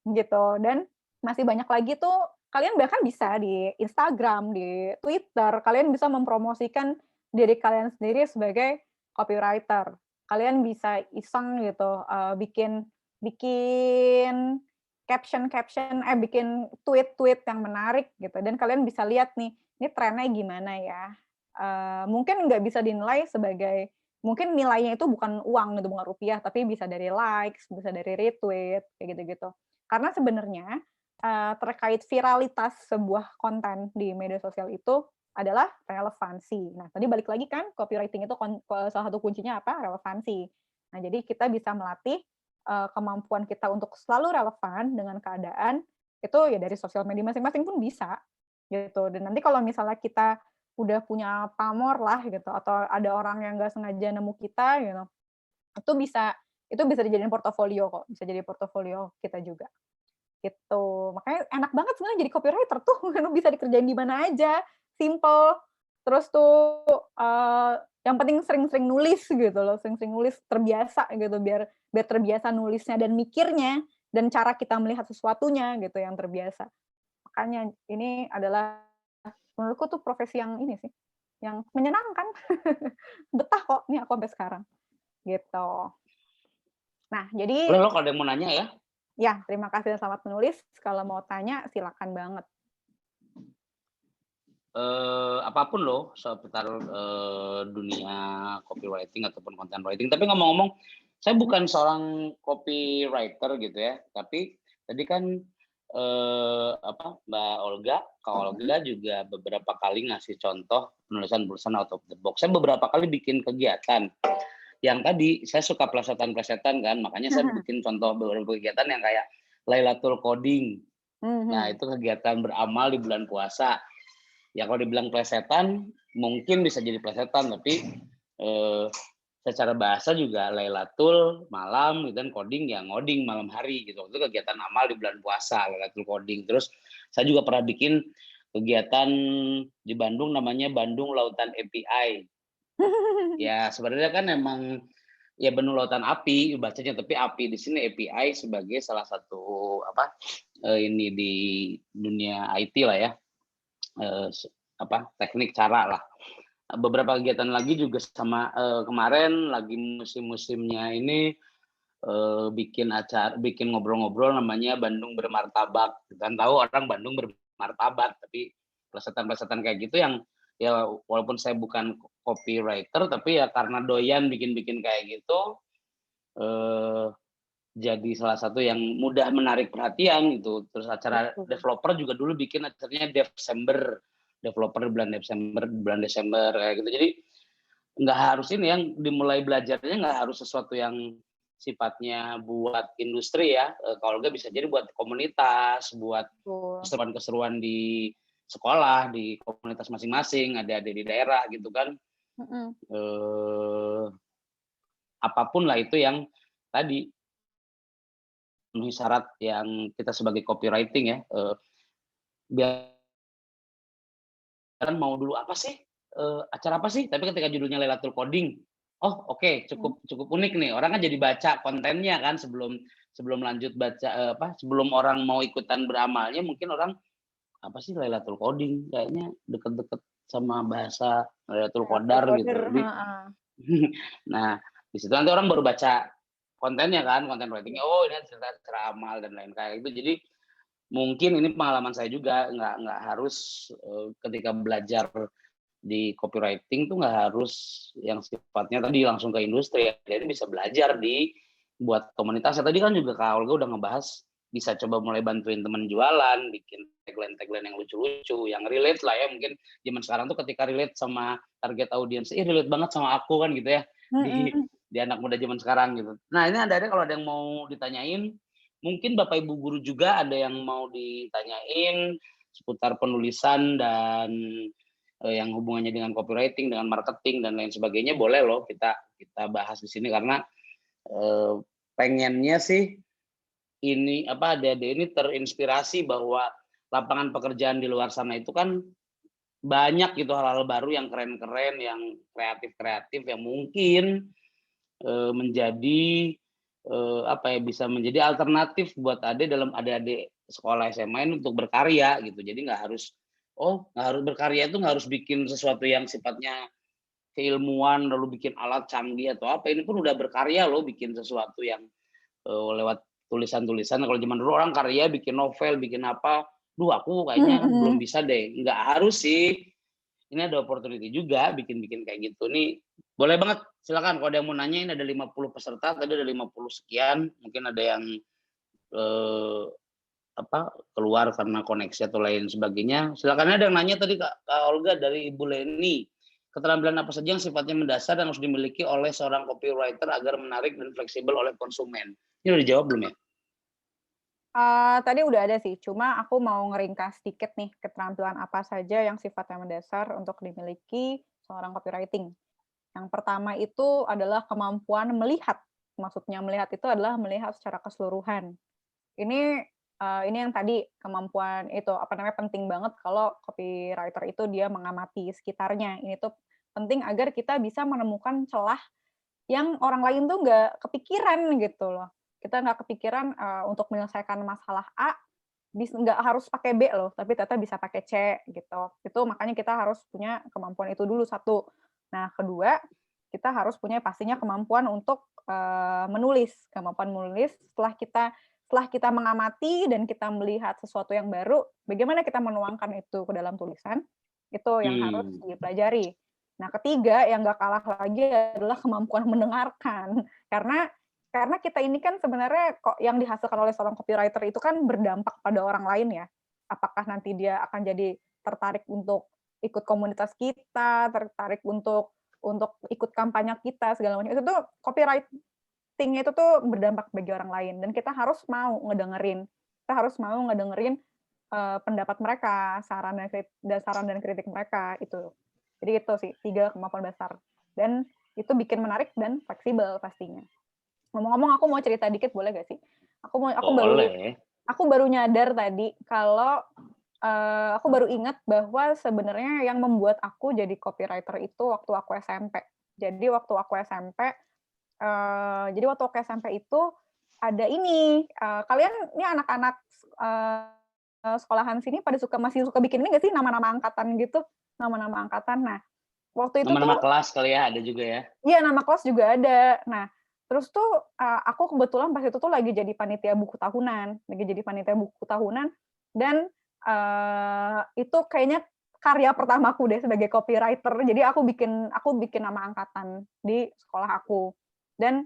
gitu. Dan masih banyak lagi tuh, kalian bahkan bisa di Instagram, di Twitter, kalian bisa mempromosikan diri kalian sendiri sebagai copywriter. Kalian bisa iseng gitu, bikin bikin caption-caption, bikin tweet-tweet yang menarik gitu, dan kalian bisa lihat nih, ini trennya gimana ya. Mungkin nggak bisa dinilai sebagai mungkin nilainya itu bukan uang gitu, bukan rupiah, tapi bisa dari likes, bisa dari retweet, kayak gitu-gitu. Karena sebenarnya, terkait viralitas sebuah konten di media sosial itu adalah relevansi. Nah, tadi balik lagi kan copywriting itu salah satu kuncinya apa? Relevansi. Nah, jadi kita bisa melatih, kemampuan kita untuk selalu relevan dengan keadaan, itu ya dari sosial media masing-masing pun bisa, gitu. Dan nanti kalau misalnya kita udah punya pamor lah gitu, atau ada orang yang nggak sengaja nemu kita gitu, itu bisa dijadiin portofolio kok, bisa jadi portofolio kita juga, gitu. Makanya enak banget sebenarnya jadi copywriter tuh, bisa dikerjain di mana aja, simple. Terus tuh, yang penting sering-sering nulis gitu loh, sering-sering nulis, terbiasa gitu, biar biar terbiasa nulisnya dan mikirnya, dan cara kita melihat sesuatunya gitu yang terbiasa. Makanya ini adalah menurutku tuh profesi yang ini sih, yang menyenangkan. Betah kok nih aku sampai sekarang, gitu. Nah, Boleh jadi loh kalau ada yang mau nanya ya. ya terima kasih dan selamat menulis, kalau mau tanya silakan banget. Apapun loh seputar, dunia copywriting ataupun content writing. Tapi ngomong-ngomong, saya bukan seorang copywriter gitu ya, tapi tadi kan, Mbak Olga, Kak Olga juga beberapa kali ngasih contoh penulisan-penulisan out of the box. Saya beberapa kali bikin kegiatan, yang tadi saya suka plesetan-plesetan kan, makanya saya bikin contoh beberapa kegiatan yang kayak Lailatul Coding. Nah, itu kegiatan beramal di bulan puasa. Ya kalau dibilang plesetan, mungkin bisa jadi plesetan, tapi secara bahasa juga Lailatul malam gitu kan, coding ya ngoding malam hari gitu. Itu kegiatan amal di bulan puasa, Lailatul coding. Terus saya juga pernah bikin kegiatan di Bandung namanya Bandung Lautan API. Ya sebenarnya kan emang ya Bandung Lautan Api bacanya, tapi api di sini API sebagai salah satu ini di dunia IT lah ya. Teknik cara lah. Beberapa kegiatan lagi juga sama kemarin lagi musim-musimnya ini bikin ngobrol-ngobrol namanya Bandung Bermartabat. Kan tahu orang Bandung bermartabat, tapi plesetan-plesetan kayak gitu yang ya walaupun saya bukan copywriter tapi ya karena doyan bikin-bikin kayak gitu jadi salah satu yang mudah menarik perhatian gitu. Terus acara developer juga dulu bikin acaranya Desember, developer bulan Desember kayak gitu. Jadi nggak harus ini yang dimulai belajarnya nggak harus sesuatu yang sifatnya buat industri ya. Kalau nggak bisa jadi buat komunitas, buat keseruan-keseruan di sekolah, di komunitas masing-masing, ada di daerah gitu kan. Apapun lah itu yang tadi memenuhi syarat yang kita sebagai copywriting ya, biar mau dulu apa sih, acara apa sih, tapi ketika judulnya Lailatul Coding, oh oke, cukup unik nih, orang kan jadi baca kontennya kan sebelum lanjut baca, sebelum orang mau ikutan beramalnya mungkin orang, apa sih Lailatul Coding, kayaknya deket-deket sama bahasa Lailatul Qadar gitu. Jadi nah, di situ nanti orang baru baca kontennya kan, konten writing-nya, oh ini cerita amal dan lain kayak gitu. Jadi mungkin ini pengalaman saya juga, nggak harus ketika belajar di copywriting tuh nggak harus yang sifatnya tadi langsung ke industri ya. Jadi bisa belajar di buat komunitasnya. Tadi kan juga Kak Olga udah ngebahas bisa coba mulai bantuin temen jualan, bikin tagline-tagline yang lucu-lucu, yang relate lah ya. Mungkin zaman sekarang tuh ketika relate sama target audiens, relate banget sama aku kan gitu ya, di Mhm. di anak muda zaman sekarang gitu. Nah ini ada kalau ada yang mau ditanyain, mungkin Bapak Ibu guru juga ada yang mau ditanyain seputar penulisan dan yang hubungannya dengan copywriting, dengan marketing dan lain sebagainya, boleh loh kita bahas di sini karena pengennya sih ini adik-adik ini terinspirasi bahwa lapangan pekerjaan di luar sana itu kan banyak gitu hal-hal baru yang keren-keren, yang kreatif-kreatif yang mungkin menjadi bisa menjadi alternatif buat adik-adik sekolah SMA ini untuk berkarya gitu. Jadi nggak harus berkarya itu nggak harus bikin sesuatu yang sifatnya keilmuan lalu bikin alat canggih atau apa. Ini pun udah berkarya loh bikin sesuatu yang lewat tulisan-tulisan. Kalau zaman dulu orang karya bikin novel, bikin apa, aku kayaknya belum Mhm. bisa deh. Nggak harus sih. Ini ada opportunity juga bikin-bikin kayak gitu. Nih boleh banget, silakan kalau ada yang mau nanya. Ini ada 50 peserta, tadi ada 50 sekian, mungkin ada yang eh, keluar karena koneksi atau lain sebagainya. Silakan, ada yang nanya tadi Kak Olga dari Ibu Leni. Keterampilan apa saja yang sifatnya mendasar dan harus dimiliki oleh seorang copywriter agar menarik dan fleksibel oleh konsumen? Ini udah dijawab belum ya? Tadi udah ada sih, cuma aku mau ngeringkas sedikit nih, keterampilan apa saja yang sifatnya mendasar untuk dimiliki seorang copywriting. Yang pertama itu adalah kemampuan melihat, maksudnya melihat itu adalah melihat secara keseluruhan. Ini yang tadi kemampuan itu, penting banget kalau copywriter itu dia mengamati sekitarnya. Ini tuh penting agar kita bisa menemukan celah yang orang lain tuh nggak kepikiran gitu loh. Kita nggak kepikiran, untuk menyelesaikan masalah A, nggak harus pakai B loh, tapi ternyata bisa pakai C gitu. Itu makanya kita harus punya kemampuan itu dulu, satu. Nah, kedua, kita harus punya pastinya kemampuan untuk, menulis. Kemampuan menulis setelah kita mengamati dan kita melihat sesuatu yang baru, bagaimana kita menuangkan itu ke dalam tulisan, itu yang harus dipelajari. Nah, ketiga yang nggak kalah lagi adalah kemampuan mendengarkan. Karena kita ini kan sebenarnya kok yang dihasilkan oleh seorang copywriter itu kan berdampak pada orang lain ya. Apakah nanti dia akan jadi tertarik untuk ikut komunitas kita, tertarik untuk ikut kampanye kita segala macam. Itu tuh copywriting itu tuh berdampak bagi orang lain dan kita harus mau ngedengerin. Kita harus mau ngedengerin pendapat mereka, saran dan kritik mereka itu. Jadi itu sih 3 kemampuan dasar. Dan itu bikin menarik dan fleksibel pastinya. Ngomong-ngomong aku mau cerita dikit boleh gak sih? Boleh. Aku baru nyadar tadi kalau aku baru ingat bahwa sebenarnya yang membuat aku jadi copywriter itu waktu aku SMP. Jadi waktu aku SMP itu ada ini, kalian ini anak-anak sekolahan sini pada masih suka bikin ini nggak sih nama-nama angkatan gitu? Nama-nama angkatan. Nah, waktu itu Nama-nama tuh kelas kali ya, ada juga ya. iya, nama kelas juga ada. Nah, terus tuh, aku kebetulan pas itu tuh lagi jadi panitia buku tahunan dan, itu kayaknya karya pertamaku deh sebagai copywriter. Jadi aku bikin nama angkatan di sekolah aku. Dan,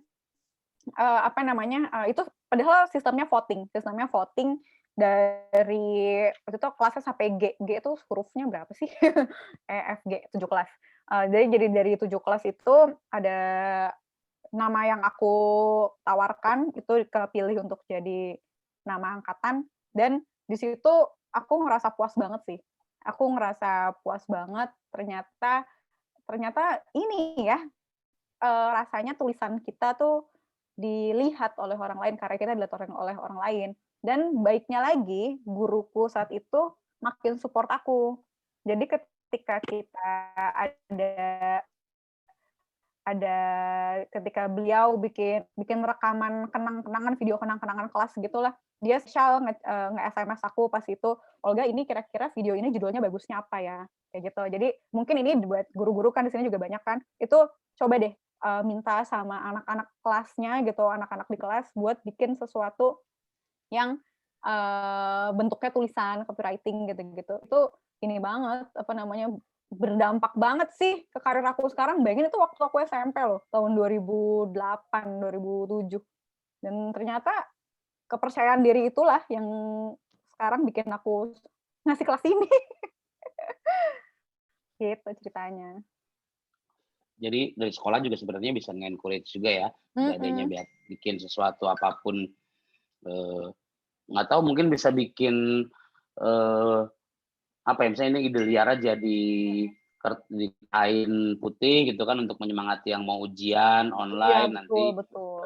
itu padahal sistemnya voting dari waktu itu kelasnya sampai G. G itu hurufnya berapa sih? E, F, G, 7 kelas. Jadi dari 7 kelas itu ada nama yang aku tawarkan itu kepilih untuk jadi nama angkatan dan di situ aku ngerasa puas banget sih. Aku ngerasa puas banget ternyata ternyata ini ya, rasanya tulisan kita tuh dilihat oleh orang lain karena kita dilihat oleh orang lain. Dan baiknya lagi, guruku saat itu makin support aku. Jadi ketika kita ada ada ketika beliau bikin rekaman kenang-kenangan, video kenang-kenangan kelas gitulah. Dia spesial nge-SMS aku pas itu, "Olga, ini kira-kira video ini judulnya bagusnya apa ya?" Kayak gitu. Jadi mungkin ini buat guru-guru kan di sini juga banyak kan, itu coba deh, minta sama anak-anak kelasnya gitu, anak-anak di kelas buat bikin sesuatu yang, bentuknya tulisan, copywriting gitu-gitu. Itu ini banget, berdampak banget sih ke karir aku sekarang. Bayangin itu waktu aku SMP loh, tahun 2008, 2007. Dan ternyata kepercayaan diri itulah yang sekarang bikin aku ngasih kelas ini. Gitu ceritanya. Jadi dari sekolah juga sebenarnya bisa nge-encourage juga ya, adik-adiknya Mhm. biar bikin sesuatu apapun, eee, nggak tahu mungkin bisa bikin, eee, apa ya, misalnya ini ide liar aja di kain putih gitu kan untuk menyemangati yang mau ujian Iya, online betul nanti, betul.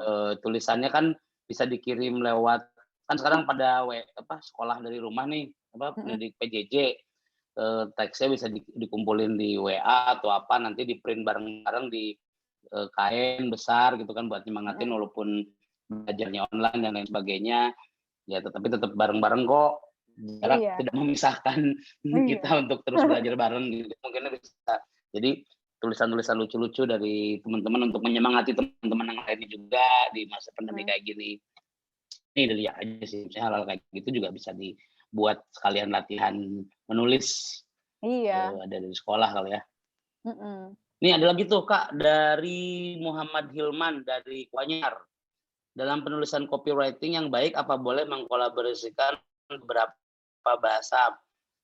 tulisannya kan bisa dikirim lewat kan sekarang pada sekolah dari rumah nih, Mhm pendidik PJJ, teksnya bisa dikumpulin di WA atau apa, nanti di-print bareng-bareng di, kain besar gitu kan buat nyemangatin mhm. walaupun belajarnya online dan lain sebagainya, ya tetapi tetap bareng-bareng kok, jarak Iya tidak memisahkan kita iya. untuk terus belajar bareng gitu, mungkin bisa. Jadi tulisan-tulisan lucu-lucu dari teman-teman untuk menyemangati teman-teman yang lainnya juga di masa pandemi Mhm. kayak gini. Ini lihat aja sih, misalnya hal-hal kayak gitu juga bisa dibuat sekalian latihan menulis, Iya. ada dari sekolah kali ya. Mhm. Nih ada lagi tuh Kak, dari Muhammad Hilman dari Kuanyar. Dalam penulisan copywriting yang baik, apa boleh mengkolaborasikan beberapa bahasa,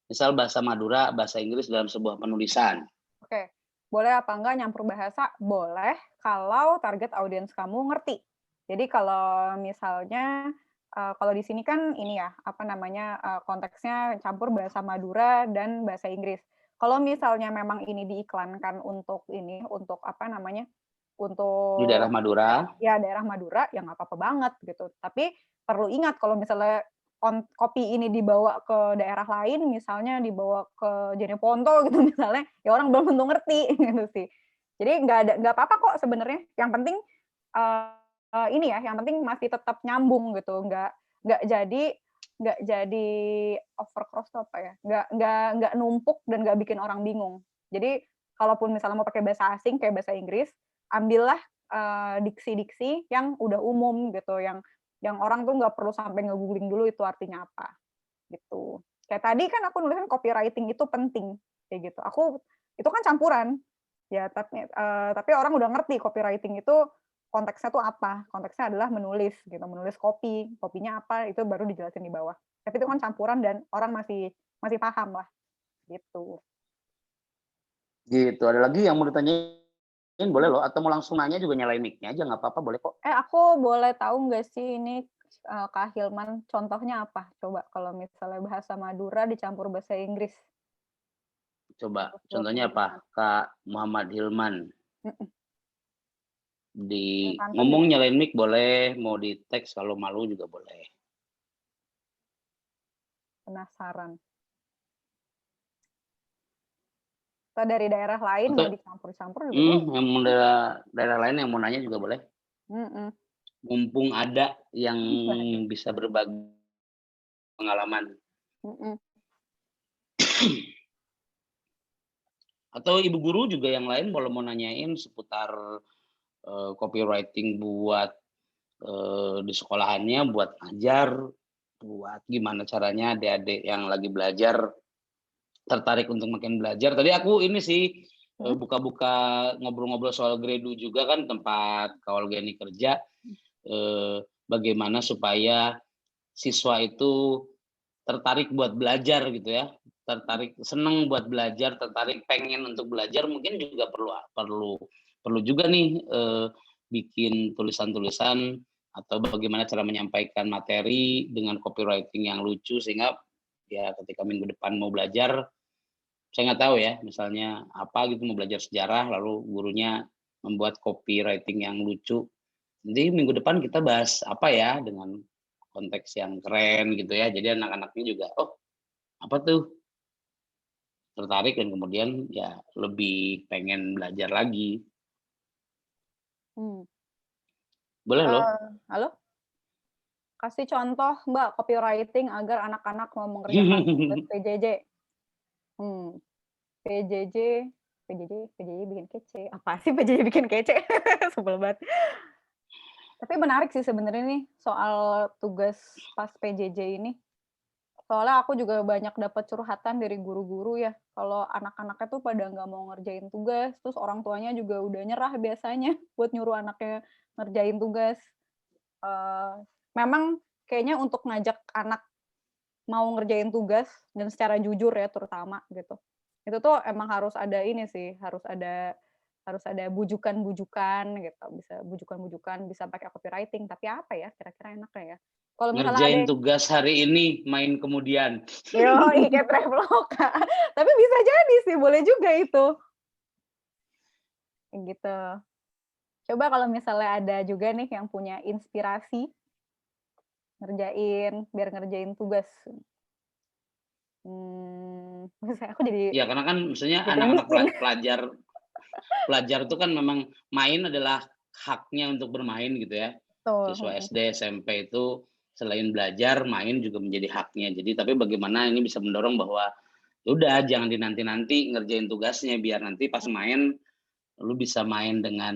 misal bahasa Madura, bahasa Inggris dalam sebuah penulisan? Oke. Boleh apa enggak nyampur bahasa? Boleh, kalau target audiens kamu ngerti. Jadi kalau misalnya, kalau di sini kan ini ya, apa namanya, konteksnya campur bahasa Madura dan bahasa Inggris. Kalau misalnya memang ini diiklankan untuk ini, untuk apa namanya, Di daerah untuk Madura, ya daerah Madura, ya nggak apa-apa banget gitu. Tapi perlu ingat kalau misalnya kopi ini dibawa ke daerah lain, misalnya dibawa ke Jeneponto gitu misalnya, ya orang belum tentu ngerti gitu sih. Jadi nggak apa-apa kok sebenarnya. Yang penting ini ya, yang penting masih tetap nyambung gitu, nggak jadi nggak jadi overcross tuh apa ya? Nggak numpuk dan nggak bikin orang bingung. Jadi kalaupun misalnya mau pakai bahasa asing kayak bahasa Inggris, ambillah diksi-diksi yang udah umum gitu, yang orang tuh nggak perlu sampai nge-googling dulu itu artinya apa, gitu. Kayak tadi kan aku nulis copywriting itu penting, kayak gitu. Itu kan campuran, ya tapi orang udah ngerti copywriting itu konteksnya tuh apa, konteksnya adalah menulis gitu, menulis kopinya apa itu baru dijelasin di bawah. Tapi itu kan campuran dan orang masih masih paham lah, gitu. gitu. Ada lagi yang mau ditanyain boleh loh, atau mau langsung nanya juga nyalain mic-nya aja nggak apa-apa, boleh kok. Aku boleh tahu nggak sih ini, Kak Hilman, contohnya apa? Coba kalau misalnya bahasa Madura dicampur bahasa Inggris Coba untuk sebuah contohnya apa? penulisan. Kak Muhammad Hilman. Mhm, Di yang pantun ngomong gimana? nyalain mic boleh, mau di teks kalau malu juga boleh. Penasaran. Atau dari daerah lain Atau mau dicampur-campur juga boleh. yang mau daerah daerah lain yang mau nanya juga boleh. Mhm. Mumpung ada yang Waduh. bisa berbagi pengalaman. Mhm. Atau ibu guru juga yang lain kalau mau nanyain seputar, copywriting buat, di sekolahannya, buat ngajar, buat gimana caranya adik-adik yang lagi belajar tertarik untuk makin belajar. Tadi aku ini sih, Mhm. buka-buka ngobrol-ngobrol soal Gredu juga kan tempat Kak Olga ini kerja, bagaimana supaya siswa itu tertarik buat belajar gitu ya, tertarik seneng buat belajar, tertarik pengen untuk belajar, mungkin juga perlu perlu perlu juga nih, bikin tulisan-tulisan atau bagaimana cara menyampaikan materi dengan copywriting yang lucu sehingga ya ketika minggu depan mau belajar, saya nggak tahu ya, misalnya apa gitu, mau belajar sejarah lalu gurunya membuat copywriting yang lucu, jadi minggu depan kita bahas apa ya dengan konteks yang keren gitu ya, jadi anak-anaknya juga, "Oh, apa tuh?" Tertarik dan kemudian ya lebih pengen belajar lagi. Mmm. Boleh loh. Halo? Kasih contoh Mbak, copywriting agar anak-anak mau mengerjakan tugas PJJ. Hmm, PJJ PJJ bikin kece. Apa sih PJJ bikin kece? Sebel banget. Tapi menarik sih sebenarnya nih soal tugas pas PJJ ini. Soalnya aku juga banyak dapat curhatan dari guru-guru ya, kalau anak-anaknya tuh pada nggak mau ngerjain tugas, terus orang tuanya juga udah nyerah biasanya buat nyuruh anaknya ngerjain tugas. Eee, Memang kayaknya untuk ngajak anak mau ngerjain tugas dan secara jujur ya terutama gitu, itu tuh emang harus ada ini sih, harus ada bujukan-bujukan gitu, bisa bujukan-bujukan, bisa pakai copywriting, tapi apa ya kira-kira enaknya ya? Kalau misalnya ada Ngerjain yang tugas hari ini, main kemudian. yoi, kayak Traveloka. Tapi bisa jadi sih, boleh juga itu. Kayak gitu. Coba kalau misalnya ada juga nih yang punya inspirasi biar ngerjain tugas. Misalnya aku Ya karena kan maksudnya jadi anak-anak mikir. pelajar itu kan memang main adalah haknya untuk bermain gitu ya. Betul, Siswa SD, SMP itu selain belajar, main juga menjadi haknya. Jadi tapi bagaimana ini bisa mendorong bahwa ya udah jangan dinanti-nanti ngerjain tugasnya biar nanti pas main lu bisa main dengan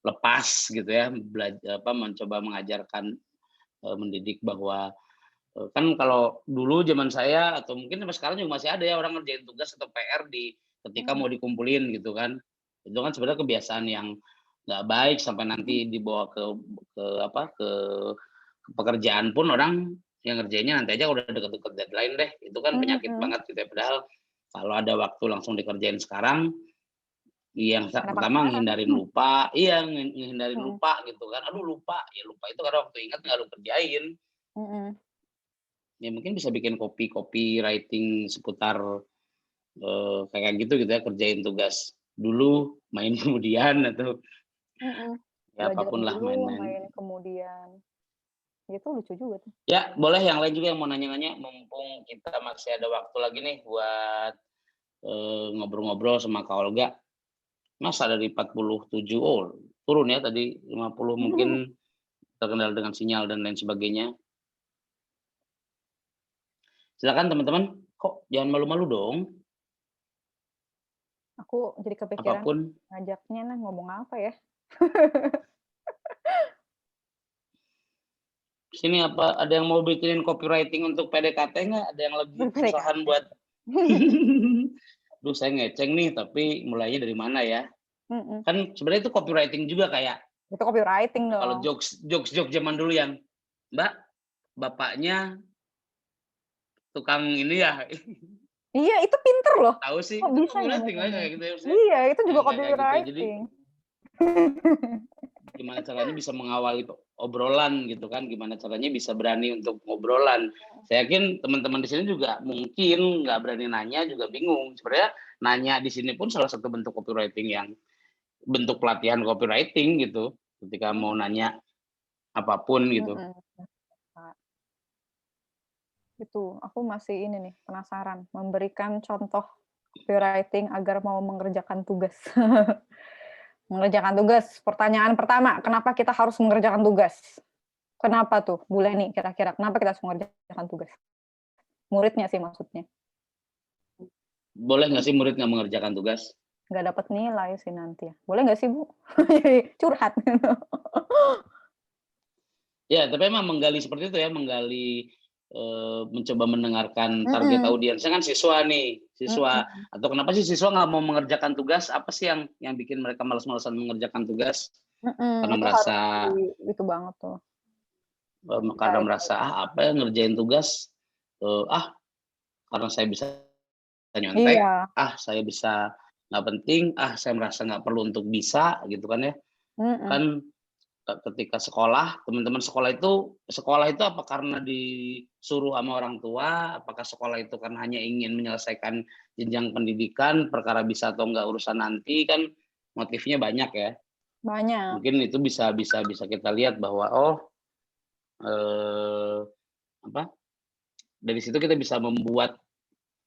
lepas gitu ya, mencoba mengajarkan, mendidik bahwa kan kalau dulu zaman saya atau mungkin sampai sekarang juga masih ada ya orang ngerjain tugas atau PR ketika mau mhm, dikumpulin gitu kan. Itu kan sebenarnya kebiasaan yang nggak baik sampai mhm, nanti dibawa ke pekerjaan pun orang yang ngerjainnya nanti aja udah deket-deket deadline deh. Itu kan penyakit mhm. banget gitu ya. Padahal kalau ada waktu langsung dikerjain sekarang, yang Kenapa nggak pertama sekarang? ngehindarin lupa, iya ngehindarin Mhm, lupa gitu kan. Aduh lupa, ya lupa itu karena waktu ingat nggak lu kerjain. mhm. Ya mungkin bisa bikin copywriting seputar, kayak gitu ya, kerjain tugas dulu, main kemudian atau Mhm. ya Belajar apapun lah dulu, main-main. main kemudian. Itu lucu juga tuh. Ya boleh yang lain juga yang mau nanya-nanya, mumpung kita masih ada waktu lagi nih buat, ngobrol-ngobrol sama Kak Olga. Masa dari 47, oh turun ya tadi 50 mungkin terkendala dengan sinyal dan lain sebagainya. Silakan teman-teman, kok jangan malu-malu dong, Aku jadi kepikiran apapun. ngajaknya nah ngomong apa ya? Sini apa ada yang mau bikinin copywriting untuk PDKT nggak? Ada yang lagi kesusahan Ber-PDKT. buat "Duh saya ngeceng nih, tapi mulainya dari mana ya?" Mhm. Kan sebenarnya itu copywriting juga kayak Itu copywriting kalau dong. jokes zaman dulu yang, "Mbak, bapaknya tukang ini ya?" Iya, itu pinter loh. Tahu sih, Kok itu bisa copywriting lah nyambung-nyambung? kayak gitu ya maksudnya, Iya, itu yang juga kayak gitu ya. Jadi copywriting. gimana caranya bisa mengawali obrolan gitu kan, gimana caranya bisa berani untuk ngobrolan. Saya yakin teman-teman di sini juga mungkin nggak berani nanya, juga bingung. Sebenarnya nanya di sini pun salah satu bentuk copywriting yang bentuk pelatihan copywriting gitu, ketika mau Mhm, nanya apapun gitu. mhm, Kak. Itu, aku masih ini nih, penasaran, memberikan contoh copywriting agar mau mengerjakan tugas. Mengerjakan tugas, pertanyaan pertama, kenapa kita harus mengerjakan tugas? Kenapa tuh, Bu Leni kira-kira, kenapa kita harus mengerjakan tugas? Muridnya sih maksudnya. Boleh nggak sih murid nggak mengerjakan tugas? Nggak dapat nilai sih nanti ya. Boleh nggak sih, Bu? Jadi curhat. Ya, tapi emang menggali seperti itu ya, menggali, mencoba mendengarkan target Mhm, audiensnya kan siswa nih, siswa mhm, atau kenapa sih siswa nggak mau mengerjakan tugas, apa sih yang bikin mereka malas-malasan mengerjakan tugas? Karena itu harus merasa, itu banget tuh, karena dicari-cari. merasa, "Ah, apa ya ngerjain tugas, karena saya bisa nyontek, Iya, saya bisa nggak penting, saya merasa nggak perlu untuk bisa," gitu kan ya. mhm, Kan ketika sekolah, teman-teman sekolah itu apa karena disuruh sama orang tua? Apakah sekolah itu kan hanya ingin menyelesaikan jenjang pendidikan, perkara bisa atau enggak urusan nanti, kan motifnya banyak ya. banyak. Mungkin itu bisa kita lihat bahwa, eee, apa, dari situ kita bisa membuat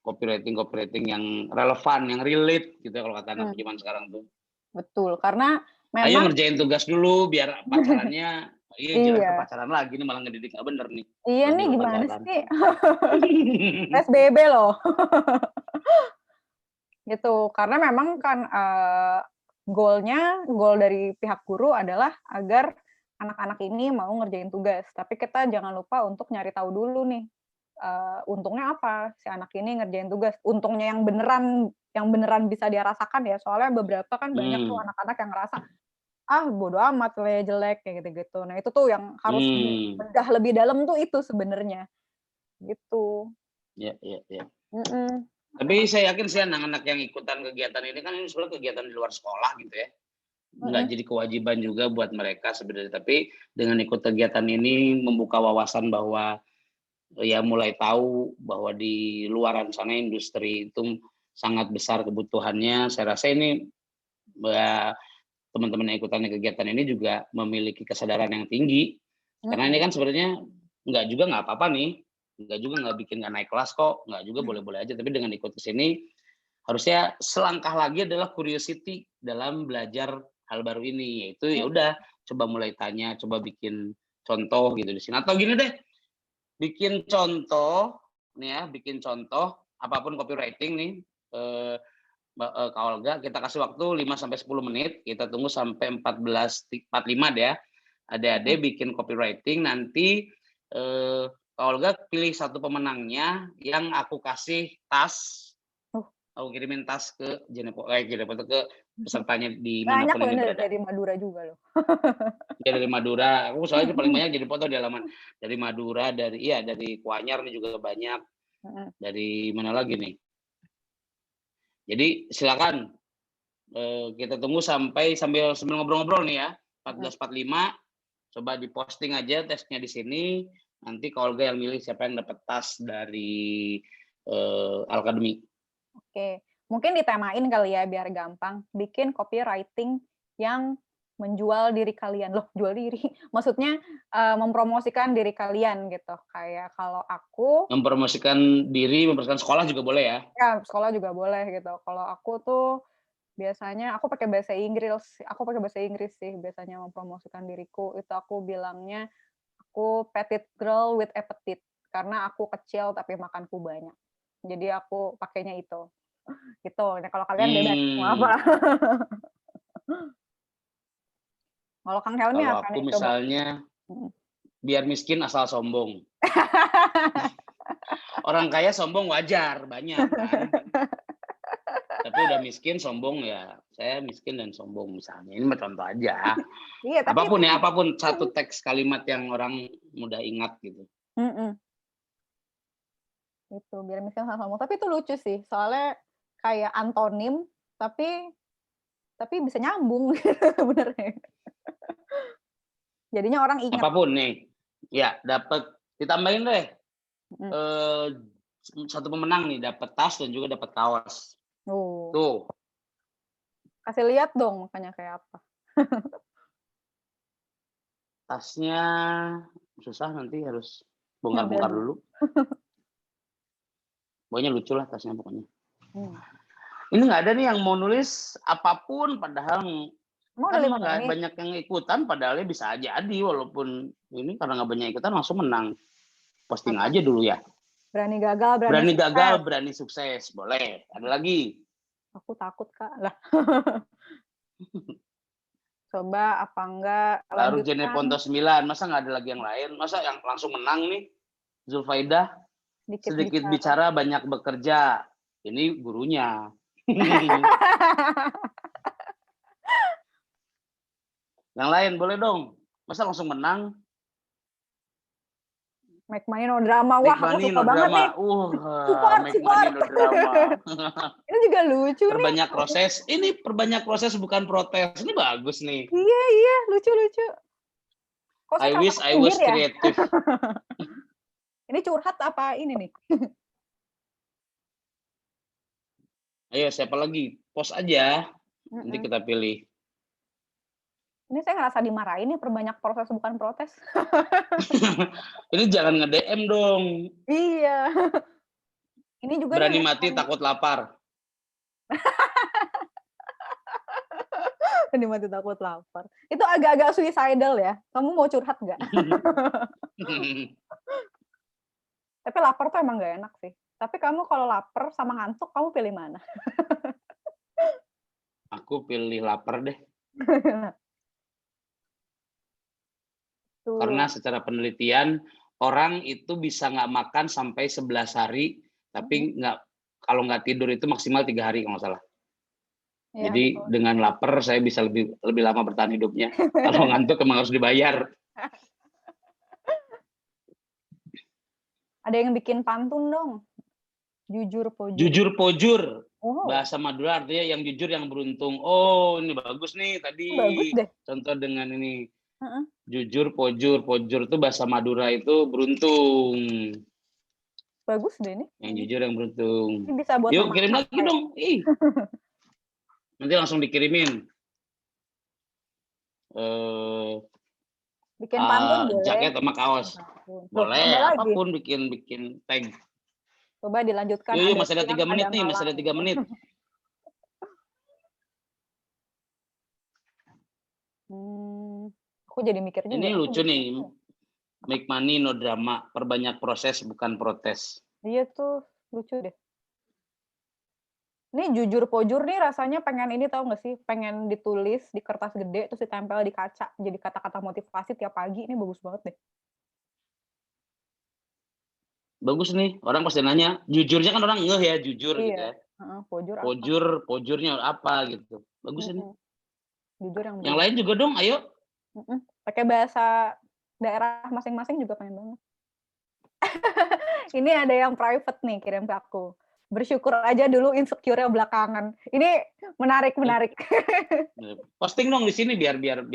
copywriting-copywriting yang relevan, yang relate gitu ya kalau kata anak Mhm, zaman sekarang tuh. betul, karena "Ayo memang ngerjain tugas dulu biar pacarannya." Iya jangan ke iya, pacaran lagi nih malah ngedidik nggak bener nih, iya kalau nih nyuruh gimana pacaran. sih? PSBB loh. Gitu, karena memang kan, goal dari pihak guru adalah agar anak-anak ini mau ngerjain tugas, tapi kita jangan lupa untuk nyari tahu dulu nih, untungnya apa si anak ini ngerjain tugas. Untungnya yang beneran bisa dia rasakan ya. Soalnya beberapa kan banyak tuh anak-anak yang ngerasa bodo amat nilainya jelek kayak gitu-gitu. Nah, itu tuh yang harus dibedah lebih dalam tuh itu sebenarnya. Gitu. Ya, ya, ya. Mm-mm. Tapi saya yakin sih anak-anak yang ikutan kegiatan ini kan ini sebenarnya kegiatan di luar sekolah gitu ya. Nggak jadi kewajiban juga buat mereka sebenarnya. Tapi dengan ikut kegiatan ini membuka wawasan bahwa ya mulai tahu bahwa di luaran sana industri itu sangat besar kebutuhannya. Saya rasa ini ya, teman-teman yang ikutan kegiatan ini juga memiliki kesadaran yang tinggi. Karena ini kan sebenarnya nggak apa-apa nih. Nggak bikin nggak naik kelas kok. Nggak juga boleh-boleh aja. Tapi dengan ikut ke sini harusnya selangkah lagi adalah curiosity dalam belajar hal baru ini. Yaitu ya udah coba mulai tanya, coba bikin contoh gitu di sini. Atau gini deh, bikin contoh apapun copywriting nih, Kak Olga, kita kasih waktu 5-10 menit, kita tunggu sampai 14.45 deh ya. Adik-adik bikin copywriting, nanti Kak Olga pilih satu pemenangnya yang aku kasih tas. Aku kirimin tas ke Jenepo ke pesertanya di Banyak manapun ini loh berada. dari Madura juga loh. Ya dari Madura, aku soalnya paling banyak jadi foto di halaman. Dari Madura, dari Kuanyar nih juga banyak. Dari mana lagi nih? Jadi silakan kita tunggu sambil ngobrol-ngobrol nih ya. 14.45 coba diposting aja tesnya di sini. Nanti kalau Olga yang milih siapa yang dapat tas dari Alkademi. Oke, mungkin ditemain kali ya biar gampang. Bikin copywriting yang menjual diri kalian. Loh, jual diri. Maksudnya mempromosikan diri kalian gitu. Kayak kalau aku mempromosikan sekolah juga boleh ya? Ya, sekolah juga boleh gitu. Kalau aku tuh biasanya aku pakai bahasa Inggris sih biasanya mempromosikan diriku. Itu aku bilangnya aku petite girl with appetite karena aku kecil tapi makanku banyak. Jadi aku pakainya itu. Gitu. Nah, kalau kalian bebas mau apa. Kalau Kang Helmi Kalau apa aku nih coba? misalnya biar miskin asal sombong. Orang kaya sombong wajar, banyak kan. Tapi udah miskin sombong ya. Saya miskin dan sombong misalnya. Ini contoh aja. Iya, tapi apapun satu teks kalimat yang orang mudah ingat gitu. Itu biar miskin asal sombong. Tapi itu lucu sih. Soalnya kayak antonim tapi bisa nyambung sebenarnya. Jadinya orang ingat. Apapun nih, ya dapat ditambahin deh. Satu pemenang nih dapat tas dan juga dapat kaos. Tuh. Kasih lihat dong makanya kayak apa. Tasnya susah, nanti harus bongkar-bongkar dulu. Pokoknya lucu lah tasnya pokoknya. Ini nggak ada nih yang mau nulis apapun, padahal kan nggak banyak yang ikutan, padahal bisa jadi walaupun ini karena nggak banyak ikutan langsung menang. Posting aja dulu ya. Berani gagal, berani sukses. Boleh. Ada lagi? Aku takut, Kak. Lah. Coba apa enggak Baru Jeneponto 9, masa nggak ada lagi yang lain? Masa yang langsung menang nih? Zulfaidah, sedikit bicara banyak bekerja. Ini gurunya. Yang lain boleh dong. Masa langsung menang? Make money no drama. Wah, aku suka banget nih. Support. Ini juga lucu nih. Perbanyak proses. Ini perbanyak proses bukan protes. Ini bagus nih. Iya, lucu. I wish I was creative. Ini curhat apa ini nih? Ayo, siapa lagi? Post aja. Nanti kita pilih. Ini saya ngerasa dimarahin nih, perbanyak proses bukan protes. Ini jangan nge-DM dong. Iya. Ini juga berani mati takut lapar. Berani mati takut lapar. Itu agak-agak suicidal ya. Kamu mau curhat nggak? Tapi lapar tuh emang nggak enak sih. Tapi kamu kalau lapar sama ngantuk, kamu pilih mana? Aku pilih lapar deh. Karena secara penelitian orang itu bisa nggak makan sampai 11 hari, tapi kalau nggak tidur itu maksimal 3 hari kalau nggak salah. Iya, Jadi betul. dengan lapar saya bisa lebih lama bertahan hidupnya. Kalau ngantuk emang harus dibayar. Ada yang bikin pantun dong. Jujur pojur. Jujur pojur. Oh, Bahasa Madura artinya yang jujur yang beruntung. Oh, ini bagus nih tadi. bagus deh. Contoh dengan ini. Jujur pojur. Pojur itu bahasa Madura itu beruntung. Bagus deh ini. Yang jujur yang beruntung. Ini bisa buat Yuk kirim lagi dong. Nanti langsung dikirimin. Bikin pantun boleh. Jaket sama kaos. Boleh, apapun bikin tag. Coba dilanjutkan. Yuk, masih ada 3 menit nih, masih ada 3 menit. Aku jadi mikir juga. Ini lucu nih. Make money no drama, perbanyak proses bukan protes. Iya tuh, lucu deh. Ini jujur pojur nih rasanya pengen ini tahu nggak sih? Pengen ditulis di kertas gede terus ditempel di kaca jadi kata-kata motivasi tiap pagi. Ini bagus banget deh. Bagus nih, orang pasti nanya. Jujurnya kan orang ngeh ya, jujur Iya. gitu ya. Pojur apa? Pojurnya apa gitu. Bagus ini. Jujur yang lain juga dong, ayo. Pakai bahasa daerah masing-masing juga pengen banget. Ini ada yang private nih kirim ke aku. Bersyukur aja dulu, insecure-nya belakangan. Ini menarik. Posting dong di sini biar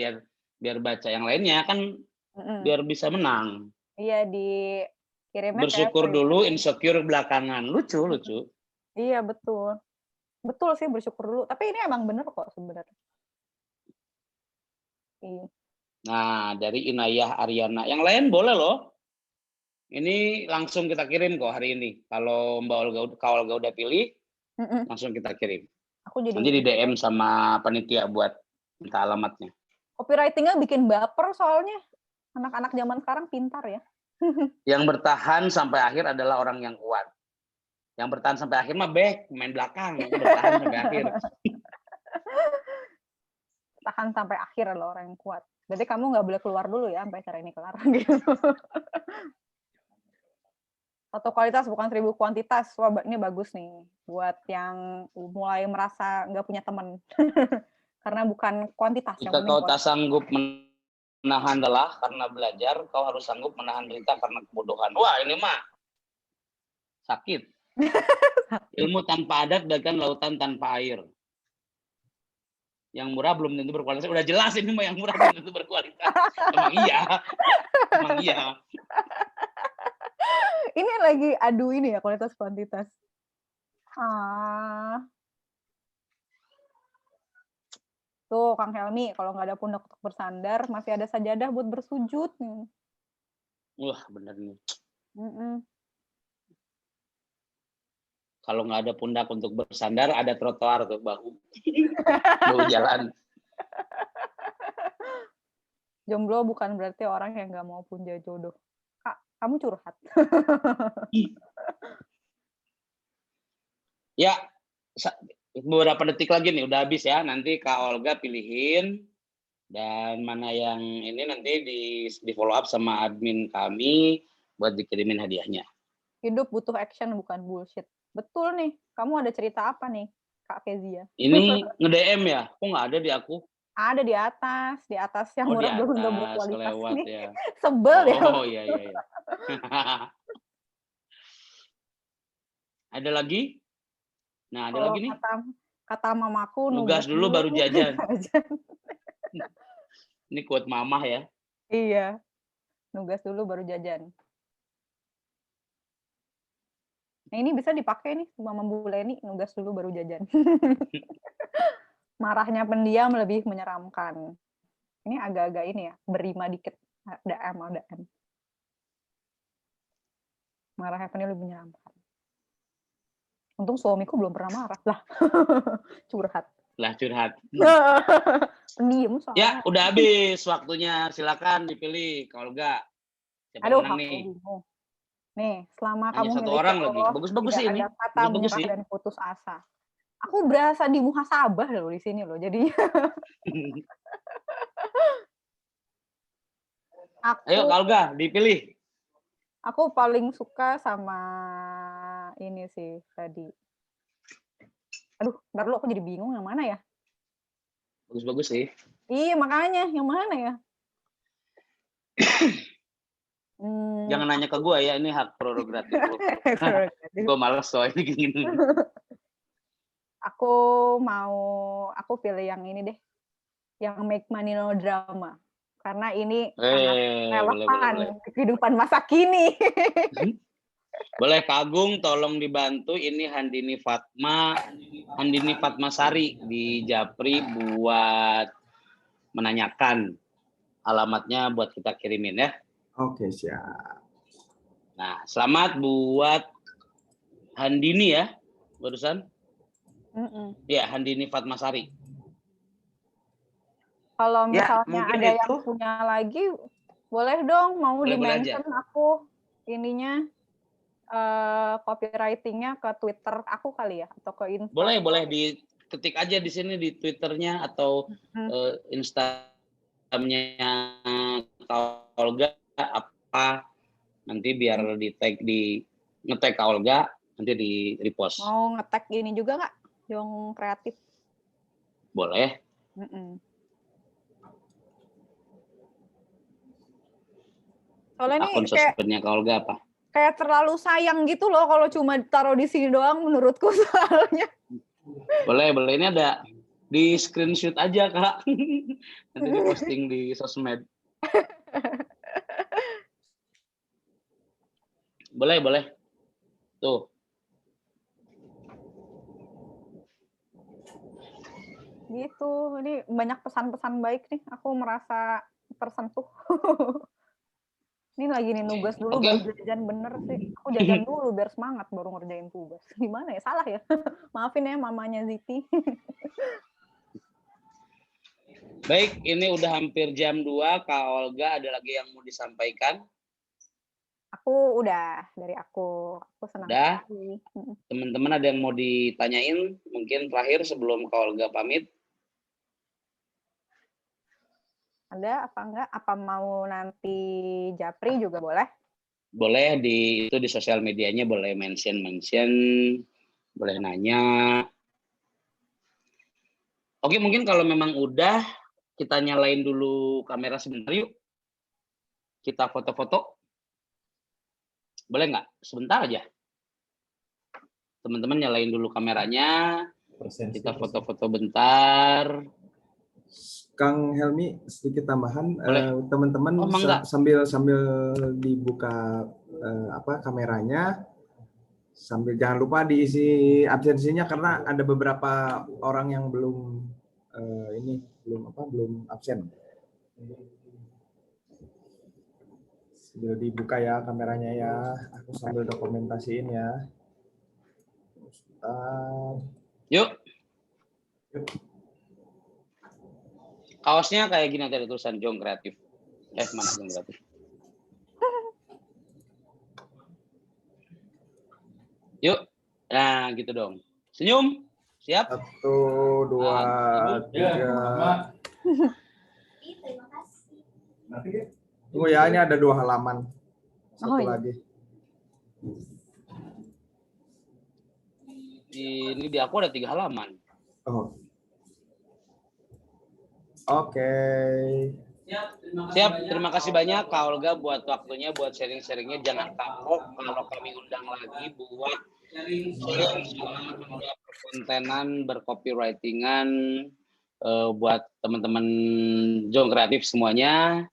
baca yang lainnya kan biar bisa menang. Iya, dikirimnya bersyukur dulu, insecure belakangan. Lucu. Iya, betul. Betul sih bersyukur dulu. Tapi ini emang bener kok sebenarnya. Iya. Nah, dari Inayah Aryana. Yang lain boleh loh. Ini langsung kita kirim kok hari ini. Kalau Kak Olga udah pilih, langsung kita kirim. Nanti di DM sama panitia buat minta alamatnya. Copywriting-nya bikin baper soalnya. Anak-anak zaman sekarang pintar ya. Yang bertahan sampai akhir adalah orang yang kuat. Yang bertahan sampai akhir mah main belakang. Bertahan sampai akhir. Tahan sampai akhir loh orang yang kuat. Berarti kamu nggak boleh keluar dulu ya sampai acara ini kelar gitu. Satu kualitas bukan 1000 kuantitas. Wah, ini bagus nih buat yang mulai merasa nggak punya teman. Karena bukan kuantitas. Jika kau tak sanggup menahan lelah karena belajar, kau harus sanggup menahan derita karena kebodohan. Wah, ini mah sakit. Ilmu tanpa adat bagaikan lautan tanpa air. Yang murah belum tentu berkualitas. Udah jelas ini mah yang murah belum tentu berkualitas. Emang iya. Ini lagi adu ini ya, kualitas kuantitas. Tuh, Kang Helmi, kalau nggak ada pundak untuk bersandar, masih ada sajadah buat bersujud. Wah, bener nih. Kalau nggak ada pundak untuk bersandar, ada trotoar tuh, bahu jalan. Jomblo bukan berarti orang yang nggak mau punya jodoh. Kak, kamu curhat. Ya, beberapa detik lagi nih, udah habis ya. Nanti Kak Olga pilihin. Dan mana yang ini nanti di follow up sama admin kami buat dikirimin hadiahnya. Hidup butuh action, bukan bullshit. Betul nih. Kamu ada cerita apa nih, Kak Kezia? Ini nge-DM ya? Kok nggak ada di aku? Ada di atas yang murah belum tentu berkualitas kelewat nih. Ya. Sebel ya. Oh iya. Ada lagi? Nah, ada lagi nih. Kata mamaku, nugas dulu baru jajan. Ini quote mamah ya. Iya. Nugas dulu baru jajan. Nah, ini bisa dipakai nih Mama Bu Leni, nugas dulu baru jajan. Marahnya pendiam lebih menyeramkan. Ini agak-agak ini ya, berima dikit. Ada M. Marahnya pendiam lebih menyeramkan. Untung suamiku belum pernah marah. Lah, curhat. Pendiam soalnya. Ya, udah habis waktunya. Silakan dipilih kalau enggak. Aduh, aku bingung. Nih, selama kamu satu orang lagi. Bagus-bagus sih ini. Ada kata menyerah dan putus asa. Aku berasa di muhasabah loh di sini loh. Jadi Ayo Kalga, dipilih. Aku paling suka sama ini sih tadi. Aduh, ntar lu aku jadi bingung yang mana ya? Bagus-bagus sih. Iya, makanya yang mana ya? Jangan nanya ke gue ya, ini hak prerogatif lu. Prerogatif. Gue males soalnya gini. Aku pilih yang ini deh. Yang Make Money No Drama. Karena ini sangat relevan boleh. kehidupan masa kini. Boleh Kak Agung, tolong dibantu ini Handini Fatmasari di Japri buat menanyakan alamatnya buat kita kirimin ya. Oke, siap. Nah, selamat buat Handini ya, barusan. Ya, Handini Fatmasari. Kalau Ya, misalnya mungkin ada itu. yang punya lagi, boleh dong mau di-mention aku ininya copywriting-nya ke Twitter aku kali ya atau ke Insta. Boleh diketik aja di sini di Twitternya atau Instagramnya Kak Olga apa nanti biar nge-tag Kak Olga nanti di repost. Mau nge-tag ini juga nggak? Jong Kreatif. Boleh. Soalnya akun sosmednya Kak Olga apa? Kayak terlalu sayang gitu loh kalau cuma taruh di sini doang menurutku soalnya. Boleh. Ini ada di screenshot aja Kak. Nanti diposting di sosmed. Boleh. Tuh. Gitu. Ini banyak pesan-pesan baik nih. Aku merasa tersentuh. Ini lagi nih nugas dulu baru jajan bener sih. Aku jajan dulu biar semangat baru ngerjain tugas. Gimana ya? Salah ya? Maafin ya mamanya Ziti. Baik, ini udah hampir jam 2. Kak Olga ada lagi yang mau disampaikan? Aku udah, dari aku senang sekali. Teman-teman ada yang mau ditanyain mungkin terakhir sebelum Kak Olga pamit? Ada apa enggak? Apa mau nanti Japri juga boleh? Boleh di sosial medianya boleh mention, boleh nanya. Oke, mungkin kalau memang udah kita nyalain dulu kamera sebentar yuk. Kita foto-foto. Boleh nggak? Sebentar aja. Teman-teman nyalain dulu kameranya. Kita foto-foto bentar. Kang Helmi, sedikit tambahan, teman-teman sambil dibuka kameranya, sambil jangan lupa diisi absensinya karena ada beberapa orang yang belum absen. Sambil dibuka ya kameranya ya, aku sambil dokumentasiin ya. Yuk. Kaosnya kayak gini tadi tulisan Jong Kreatif. Mana Jong Kreatif? Yuk. Nah, gitu dong. Senyum. Siap? 1, 2, 3. Terima kasih. Tunggu ya, ini ada 2 halaman. Satu lagi. Ini di aku ada 3 halaman. Oh. Oke. Siap, terima kasih banyak Kak Olga buat waktunya, buat sharing-sharingnya. Jangan kapok kalau kami undang lagi buat sharing soal perkontenan, bercopywritingan, buat teman-teman Jong Kreatif semuanya.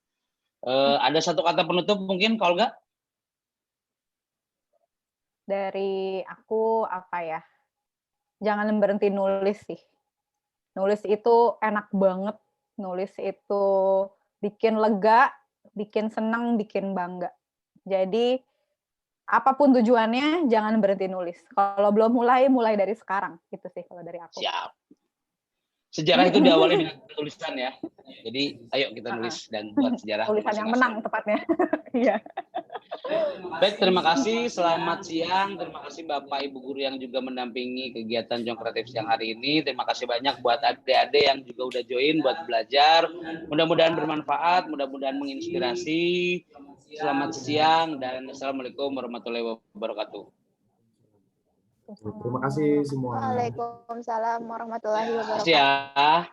Ada satu kata penutup mungkin Kak Olga? Dari aku apa ya? Jangan berhenti nulis sih. Nulis itu enak banget. Nulis itu bikin lega, bikin senang, bikin bangga. Jadi apapun tujuannya, jangan berhenti nulis. Kalau belum mulai dari sekarang. Gitu sih kalau dari aku. Siap. Sejarah itu diawali dengan tulisan ya. Jadi ayo kita nulis dan buat sejarah. Tulisan yang menang tepatnya. Iya. Baik, terima kasih. Selamat siang. Terima kasih Bapak Ibu guru yang juga mendampingi kegiatan Jong Kreatif siang hari ini. Terima kasih banyak buat adik-adik yang juga udah join buat belajar. Mudah-mudahan bermanfaat, mudah-mudahan menginspirasi. Selamat siang dan assalamualaikum warahmatullahi wabarakatuh. Terima kasih semua. Waalaikumsalam warahmatullahi Terima wabarakatuh. kasih ya.